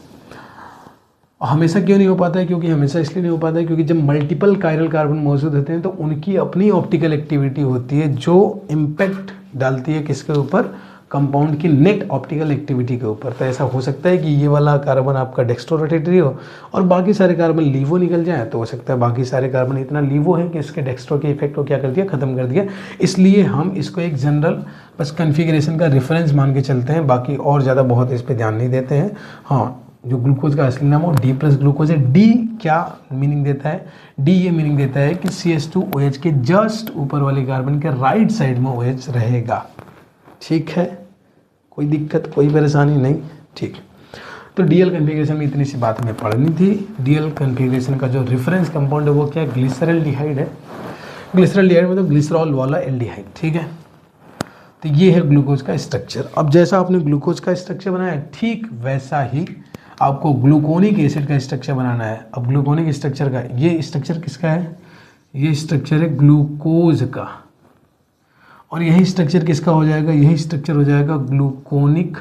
हमेशा क्यों नहीं हो पाता है? क्योंकि हमेशा इसलिए नहीं हो पाता है क्योंकि जब मल्टीपल कायरल कार्बन मौजूद होते हैं तो उनकी अपनी ऑप्टिकल एक्टिविटी होती है जो इम्पैक्ट डालती है किसके ऊपर? कंपाउंड की नेट ऑप्टिकल एक्टिविटी के ऊपर। तो ऐसा हो सकता है कि ये वाला कार्बन आपका डेक्स्ट्रोरोटेटरी हो और बाकी सारे कार्बन लीवो निकल जाए, तो हो सकता है बाकी सारे कार्बन इतना लीवो है कि इसके डेक्स्ट्रो के इफेक्ट को क्या कर दिया? ख़त्म कर दिया। इसलिए हम इसको एक जनरल बस कन्फिग्रेशन का रेफरेंस मान के चलते हैं, बाकी और ज़्यादा बहुत इस पर ध्यान नहीं देते हैं। हाँ, जो ग्लूकोज का असली नाम हो डी प्लस ग्लूकोज है। डी क्या मीनिंग देता है? डी ये मीनिंग देता है कि CH2OH के जस्ट ऊपर वाले कार्बन के राइट साइड में OH रहेगा। ठीक है, कोई दिक्कत, कोई परेशानी नहीं? ठीक। तो डीएल कॉन्फ़िगरेशन में इतनी सी बात हमें पढ़नी थी। डीएल कॉन्फ़िगरेशन का जो रेफरेंस कंपाउंड है वो क्या? ग्लिसरल्डिहाइड है। ग्लिसरल्डिहाइड मतलब ग्लिसरॉल वाला एल्डिहाइड। ठीक है, तो ये है ग्लूकोज का स्ट्रक्चर। अब जैसा आपने ग्लूकोज का स्ट्रक्चर बनाया ठीक वैसा ही आपको ग्लूकोनिक एसिड का स्ट्रक्चर बनाना है। अब ग्लूकोनिक स्ट्रक्चर का, ये स्ट्रक्चर किसका है? ये स्ट्रक्चर है ग्लूकोज का, और यही स्ट्रक्चर किसका हो जाएगा? यही स्ट्रक्चर हो जाएगा ग्लूकोनिक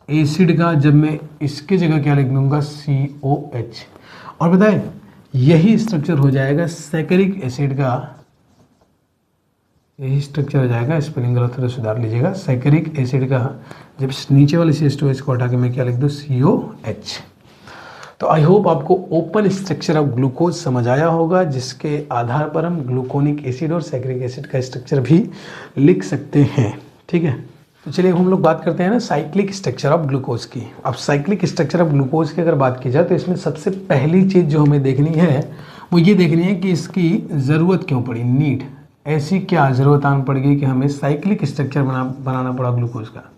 एसिड का। जब मैं इसके जगह क्या लिख दूंगा? COH। और बताए यही स्ट्रक्चर हो जाएगा सैकरिक एसिड का, यही स्ट्रक्चर हो जाएगा, स्पेलिंग गलत है तो सुधार लीजिएगा, सैकरिक एसिड का। जब नीचे वाले CH2H को हटा के मैं क्या लिख दूँ? COH। तो आई होप आपको ओपन स्ट्रक्चर ऑफ ग्लूकोज समझ आया होगा, जिसके आधार पर हम ग्लूकोनिक एसिड और सैक्रिक एसिड का स्ट्रक्चर भी लिख सकते हैं। ठीक है, तो चलिए हम लोग बात करते हैं ना साइक्लिक स्ट्रक्चर ऑफ ग्लूकोज की। अब साइक्लिक स्ट्रक्चर ऑफ ग्लूकोज की अगर बात की जाए तो इसमें सबसे पहली चीज़ जो हमें देखनी है वो ये देखनी है कि इसकी ज़रूरत क्यों पड़ी, नीड, ऐसी क्या ज़रूरत आन पड़ गई कि हमें साइक्लिक स्ट्रक्चर बनाना पड़ा ग्लूकोज का।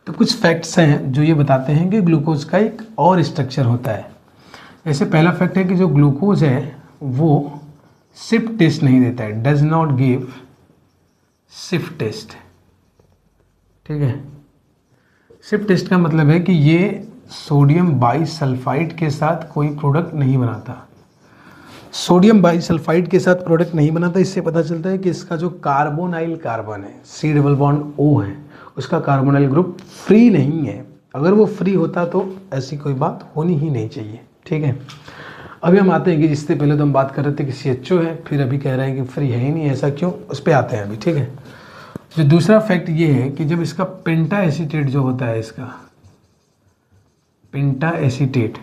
तो कुछ फैक्ट्स हैं जो ये बताते हैं कि ग्लूकोज का एक और स्ट्रक्चर होता है। जैसे पहला फैक्ट है कि जो ग्लूकोज है वो शिफ्ट टेस्ट नहीं देता है, डज नॉट गिव शिफ्ट टेस्ट। ठीक है, शिफ्ट टेस्ट का मतलब है कि ये सोडियम बाईसल्फाइड के साथ कोई प्रोडक्ट नहीं बनाता। सोडियम बाईसल्फाइड के साथ प्रोडक्ट नहीं बनाता, इससे पता चलता है कि इसका जो कार्बोनाइल कार्बन है, C डबल बॉन्ड O है, उसका कार्बोनाइल ग्रुप फ्री नहीं है। अगर वो फ्री होता तो ऐसी कोई बात होनी ही नहीं चाहिए। ठीक है, अभी हम आते हैं कि जिससे पहले तो हम बात कर रहे थे कि CHO है, फिर अभी कह रहे हैं कि फ्री है ही नहीं, ऐसा क्यों, उस पर आते हैं अभी। ठीक है, जो दूसरा फैक्ट ये है कि जब इसका पेंटा एसीटेट जो होता है, इसका पेंटा एसीटेट,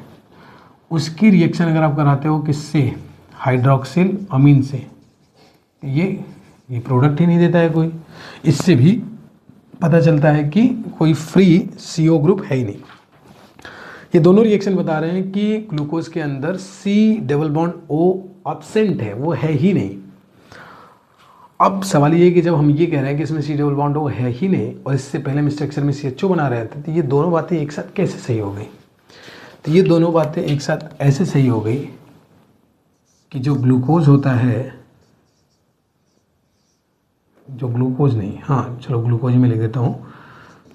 उसकी रिएक्शन अगर आप कराते हो किससे, हाइड्रोक्सिल अमीन से, ये प्रोडक्ट ही नहीं देता है कोई। इससे भी पता चलता है कि कोई फ्री CO ग्रुप है ही नहीं। ये दोनों रिएक्शन बता रहे हैं कि ग्लूकोज के अंदर C double bond O absent है, वो है ही नहीं। अब सवाल ये है कि जब हम ये कह रहे हैं कि इसमें C डबल बॉन्ड O है ही नहीं और इससे पहले हम स्ट्रक्चर में CHO बना रहे थे, तो ये दोनों बातें एक साथ कैसे सही हो गई। तो ये दोनों बातें एक साथ ऐसे सही हो गई कि जो ग्लूकोज होता है, जो ग्लूकोज नहीं, हाँ चलो ग्लूकोज में लिख देता हूँ,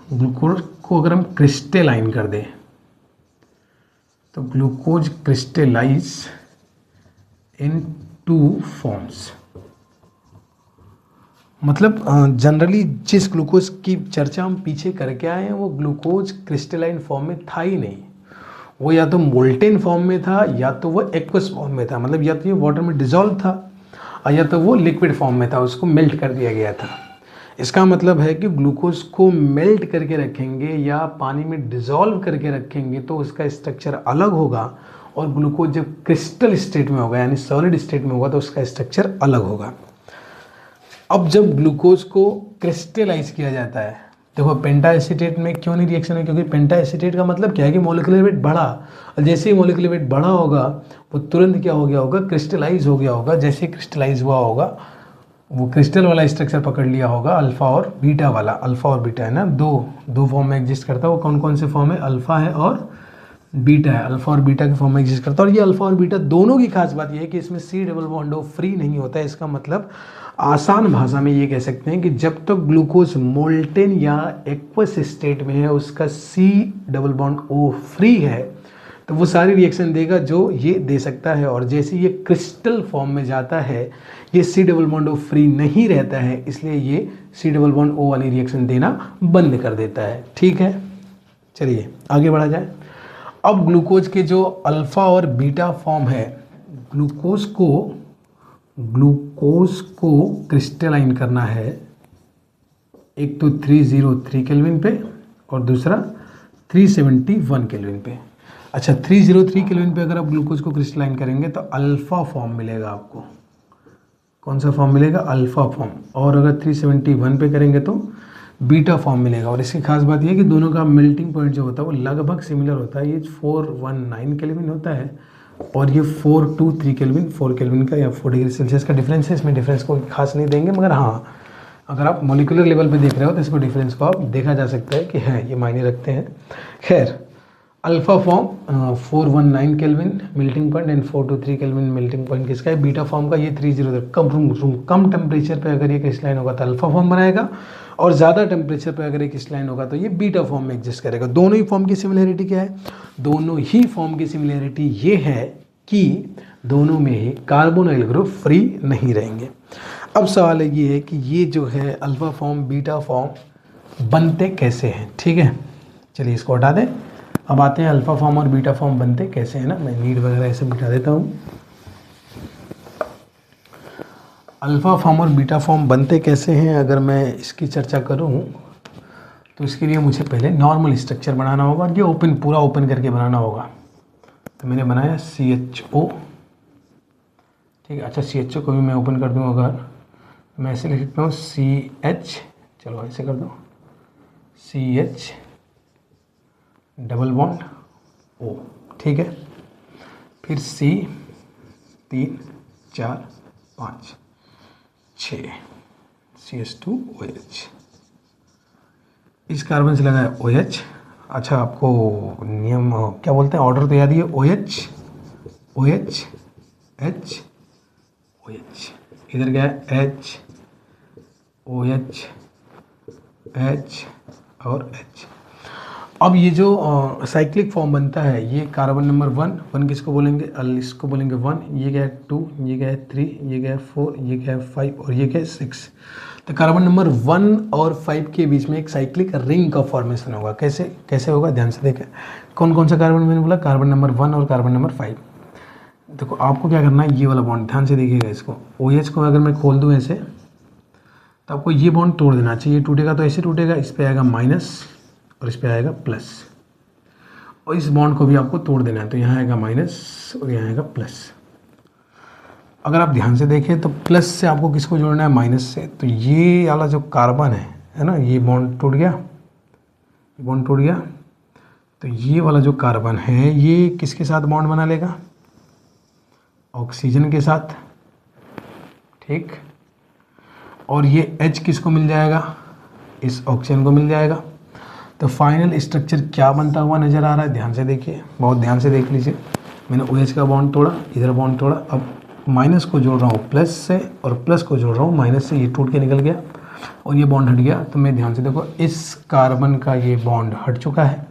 ग्लूकोज को अगर हम क्रिस्टलाइन कर दें तो ग्लूकोज क्रिस्टलाइज इन 2 फॉर्म्स। मतलब जनरली जिस ग्लूकोज की चर्चा हम पीछे करके आए हैं वो ग्लूकोज क्रिस्टलाइन फॉर्म में था ही नहीं। वो या तो मोल्टेन फॉर्म में था या तो वो एक्वस फॉर्म में था, मतलब या तो ये वाटर में डिजॉल्व था और या तो वो लिक्विड फॉर्म में था, उसको मेल्ट कर दिया गया था। इसका मतलब है कि ग्लूकोज को मेल्ट करके रखेंगे या पानी में डिजॉल्व करके रखेंगे तो उसका स्ट्रक्चर अलग होगा, और ग्लूकोज जब क्रिस्टल स्टेट में होगा यानी सॉलिड स्टेट में होगा तो उसका स्ट्रक्चर अलग होगा। अब जब ग्लूकोज को क्रिस्टलाइज किया जाता है, देखो पेंटा एसीटेट में क्यों नहीं रिएक्शन है, क्योंकि पेंटा एसीटेट का मतलब क्या है कि मॉलिक्यूलर वेट बढ़ा, और जैसे ही मॉलिक्यूलर वेट बढ़ा होगा वो तुरंत क्या हो गया होगा, क्रिस्टलाइज हो गया होगा। जैसे क्रिस्टलाइज हुआ होगा वो क्रिस्टल वाला स्ट्रक्चर पकड़ लिया होगा, अल्फा और बीटा वाला। अल्फा और बीटा है ना, दो फॉर्म में एग्जिस्ट करता है। वो कौन कौन से फॉर्म है, अल्फा है और बीटा है, अल्फा और बीटा के फॉर्म में एग्जिस्ट करता है। और ये अल्फा और बीटा दोनों की खास बात ये है कि इसमें C double bond O free नहीं होता है। इसका मतलब आसान भाषा में ये कह सकते हैं कि जब तक ग्लूकोज मोल्टेन या एक्वस स्टेट में है उसका C double bond O free है तो वो सारी रिएक्शन देगा जो ये दे सकता है, और जैसे ये क्रिस्टल फॉर्म में जाता है ये C double bond O free नहीं रहता है, इसलिए ये C डबल बॉन्ड O वाली रिएक्शन देना बंद कर देता है। ठीक है, चलिए आगे बढ़ा जाए। अब ग्लूकोज के जो अल्फा और बीटा फॉर्म है, ग्लूकोज को क्रिस्टलाइन करना है, एक तो 303 केल्विन पे और दूसरा 371 केल्विन पे। अच्छा 303 केल्विन पे अगर आप ग्लूकोज को क्रिस्टलाइन करेंगे तो अल्फा फॉर्म मिलेगा आपको। कौन सा फॉर्म मिलेगा, अल्फा फॉर्म। और अगर 371 पे करेंगे तो बीटा फॉर्म मिलेगा। और इसकी खास बात यह है कि दोनों का मेल्टिंग पॉइंट जो होता है वो लगभग सिमिलर होता है। ये 419 केल्विन होता है और ये 423 केल्विन, 4 केल्विन का या 4 डिग्री सेल्सियस का डिफरेंस है। इसमें डिफरेंस को खास नहीं देंगे, मगर हाँ अगर आप मॉलिक्यूलर लेवल पे देख रहे हो तो इसको डिफरेंस को आप देखा जा सकता है कि है ये मायने रखते हैं। खैर alpha form 419 kelvin melting point and 423 kelvin melting point किसका है, बीटा फॉर्म का। ये 303 कम टेम्परेचर पे अगर ये क्रिस्टलाइन होगा तो अल्फा फॉर्म बनाएगा, और ज़्यादा टेम्परेचर पे अगर ये क्रिस्टलाइन होगा तो ये बीटा फॉर्म में एग्जिस्ट करेगा। दोनों ही फॉर्म की सिमिलरिटी क्या है, दोनों ही फॉर्म की सिमिलरिटी ये है कि दोनों में ही कार्बोनाइल ग्रुप फ्री नहीं रहेंगे। अब सवाल ये है कि ये जो है अल्फा फॉर्म बीटा फॉर्म बनते कैसे हैं। ठीक है, चलिए इसको हटा दें। अब आते हैं अल्फा फॉर्म और बीटा फॉर्म बनते कैसे हैं ना। मैं नीड वगैरह ऐसे मिटा देता हूँ। अल्फा फॉर्म और बीटा फॉर्म बनते कैसे हैं अगर मैं इसकी चर्चा करूँ तो इसके लिए मुझे पहले नॉर्मल स्ट्रक्चर बनाना होगा। ये पूरा ओपन करके बनाना होगा। तो मैंने बनाया CHO, ठीक है। अच्छा CHO को भी मैं ओपन कर दूँ, अगर मैं ऐसे लिख सकता हूँ CH, चलो ऐसे कर दूँ CH डबल बॉन्ड O, ठीक है। फिर C 3 4 5 6 CH2OH, इस कार्बन से लगा है OH। अच्छा आपको नियम क्या बोलते हैं, ऑर्डर तो याद ही है, OH OH H OH, इधर गया H OH H और H। अब ये जो साइक्लिक फॉर्म बनता है, ये कार्बन नंबर 1 किसको बोलेंगे, इसको बोलेंगे 1, ये गया 2, ये गया 3, ये गया 4, ये गया 5 और ये गया 6। तो कार्बन नंबर 1 और 5 के बीच में एक साइक्लिक रिंग का फॉर्मेशन होगा। कैसे कैसे होगा, ध्यान से देखें। कौन कौन सा कार्बन मैंने बोला, कार्बन नंबर 1 और कार्बन नंबर 5। देखो आपको क्या करना है, ये वाला बॉन्ड ध्यान से देखिएगा इसको, OH को अगर मैं खोल दूँ ऐसे, तो आपको ये बॉन्ड तोड़ देना चाहिए। टूटेगा तो ऐसे टूटेगा, इस पर आएगा माइनस और इस पर आएगा प्लस, और इस बॉन्ड को भी आपको तोड़ देना है, तो यहाँ आएगा माइनस और यहाँ आएगा प्लस। अगर आप ध्यान से देखें तो प्लस से आपको किसको जोड़ना है, माइनस से। तो ये वाला जो कार्बन है ना, ये बॉन्ड टूट गया, ये बॉन्ड टूट गया। तो ये वाला जो कार्बन है ये किसके साथ बॉन्ड बना लेगा, ऑक्सीजन के साथ, ठीक। और ये H किसको मिल जाएगा, इस ऑक्सीजन को मिल जाएगा। तो फाइनल स्ट्रक्चर क्या बनता हुआ नज़र आ रहा है, ध्यान से देखिए, बहुत ध्यान से देख लीजिए। मैंने OH का बॉन्ड तोड़ा, इधर बॉन्ड तोड़ा, अब माइनस को जोड़ रहा हूँ प्लस से और प्लस को जोड़ रहा हूँ माइनस से, ये टूट के निकल गया और ये बॉन्ड हट गया। तो मैं ध्यान से देखो, इस कार्बन का ये बॉन्ड हट चुका है,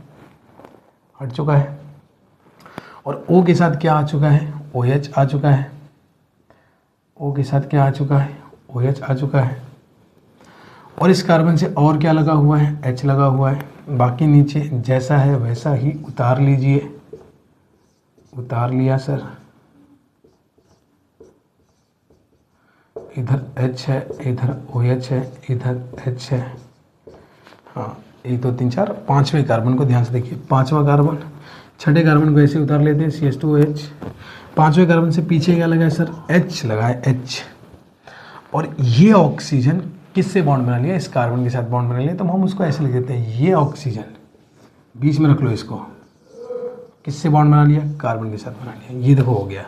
हट चुका है। और O के साथ क्या आ चुका है, OH आ चुका है। O के साथ क्या आ चुका है, OH आ चुका है। और इस कार्बन से और क्या लगा हुआ है, H लगा हुआ है। बाकी नीचे जैसा है वैसा ही उतार लीजिए, उतार लिया सर। इधर H है, इधर OH है, इधर H है। हाँ 1 2 3 4, 5वें कार्बन को ध्यान से देखिए, 5वां कार्बन, छठे कार्बन को ऐसे उतार लेते हैं CH2OH। 5वें कार्बन से पीछे क्या लगा है सर, H लगा है, H। और ये ऑक्सीजन किससे बॉन्ड बना लिया, इस कार्बन के साथ बॉन्ड बना लिया। तो हम उसको ऐसे लिख देते हैं, ये ऑक्सीजन, बीच में रख लो इसको, किससे बॉन्ड बना लिया, कार्बन के साथ बना लिया। ये देखो हो गया।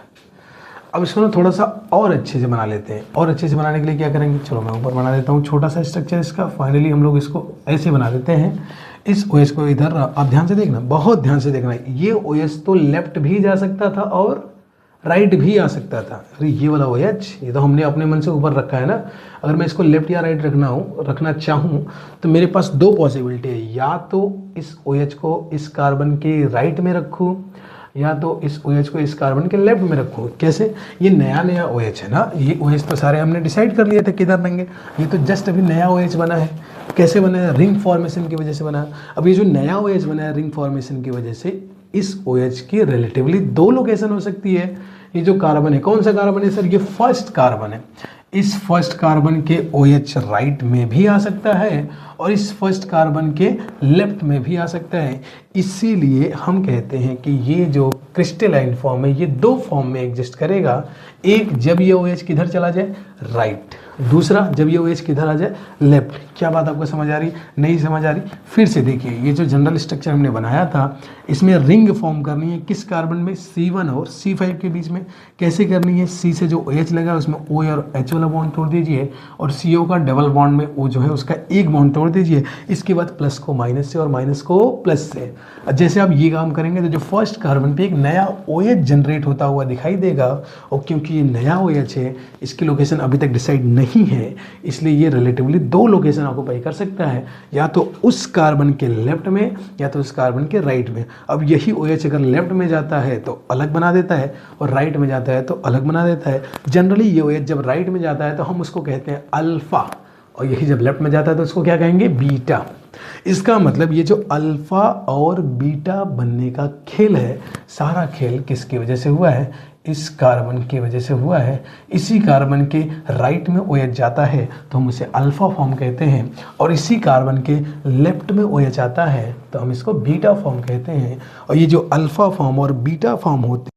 अब इसको ना थोड़ा सा और अच्छे से बना लेते हैं। और अच्छे से बनाने के लिए क्या करेंगे, चलो मैं ऊपर बना देता हूँ छोटा सा स्ट्रक्चर इसका। फाइनली हम लोग इसको ऐसे बना देते हैं। इस OH को इधर, आप ध्यान से देखना, बहुत ध्यान से देखना, ये OH तो लेफ्ट भी जा सकता था और राइट भी आ सकता था। अरे ये वाला OH, ये तो हमने अपने मन से ऊपर रखा है ना। अगर मैं इसको लेफ्ट या राइट रखना चाहूँ तो मेरे पास 2 पॉसिबिलिटी है, या तो इस OH को इस कार्बन के राइट में रखूँ या तो इस OH को इस कार्बन के लेफ्ट में रखूँ। कैसे, ये नया OH है ना, ये OH तो सारे हमने डिसाइड कर लिए थे किधर रहेंगे। ये तो जस्ट अभी नया OH बना है। कैसे बना है, रिंग फॉर्मेशन की वजह से बना है। अब ये जो नया OH बना है रिंग फॉर्मेशन की वजह से, इस OH की रिलेटिवली 2 लोकेशन हो सकती है। ये जो कार्बन है, कौन सा कार्बन है सर, ये फर्स्ट कार्बन है। इस फर्स्ट कार्बन के OH राइट में भी आ सकता है और इस फर्स्ट कार्बन के लेफ्ट में भी आ सकता है। इसीलिए हम कहते हैं कि ये जो क्रिस्टलाइन फॉर्म है ये 2 फॉर्म में एग्जिस्ट करेगा। एक जब ये OH किधर चला जाए, राइट। दूसरा जब ये OH किधर आ जाए, लेफ्ट। क्या बात आपको समझ आ रही, नहीं समझ आ रही? फिर से देखिए, ये जो जनरल स्ट्रक्चर हमने बनाया था, इसमें रिंग फॉर्म करनी है किस कार्बन में, C1 और C5 के बीच में। कैसे करनी है, C से जो OH लगा उसमें O और H वाला बॉन्ड तोड़ दीजिए और CO का डबल बॉन्ड में O जो है उसका एक बॉन्ड तोड़ दीजिए। इसके बाद प्लस को माइनस से और माइनस को प्लस से। जैसे आप ये काम करेंगे तो जो फर्स्ट कार्बन पे एक नया OH जनरेट होता हुआ दिखाई देगा, और क्योंकि ये नया OH है, इसकी लोकेशन अभी तक डिसाइड नहीं है, इसलिए ये रिलेटिवली 2 लोकेशन ऑक्यूपाई कर सकता है, या तो उस कार्बन के लेफ्ट में या तो उस कार्बन के राइट में। अब यही OH अगर लेफ्ट में जाता है तो अलग बना देता है और राइट में जाता है तो अलग बना देता है। जनरली ये OH जब राइट में जाता है तो हम उसको कहते हैं अल्फा, और यही जब लेफ्ट में जाता है तो उसको क्या कहेंगे, बीटा। इसका मतलब ये जो अल्फा और बीटा बनने का खेल है, सारा खेल किसकी वजह से हुआ है, इस कार्बन की वजह से हुआ है, इसी कार्बन के राइट में OH जाता है तो हम उसे अल्फा फॉर्म कहते हैं, और इसी कार्बन के लेफ्ट में OH आता है तो हम इसको बीटा फॉर्म कहते हैं। और ये जो अल्फा फॉर्म और बीटा फॉर्म होते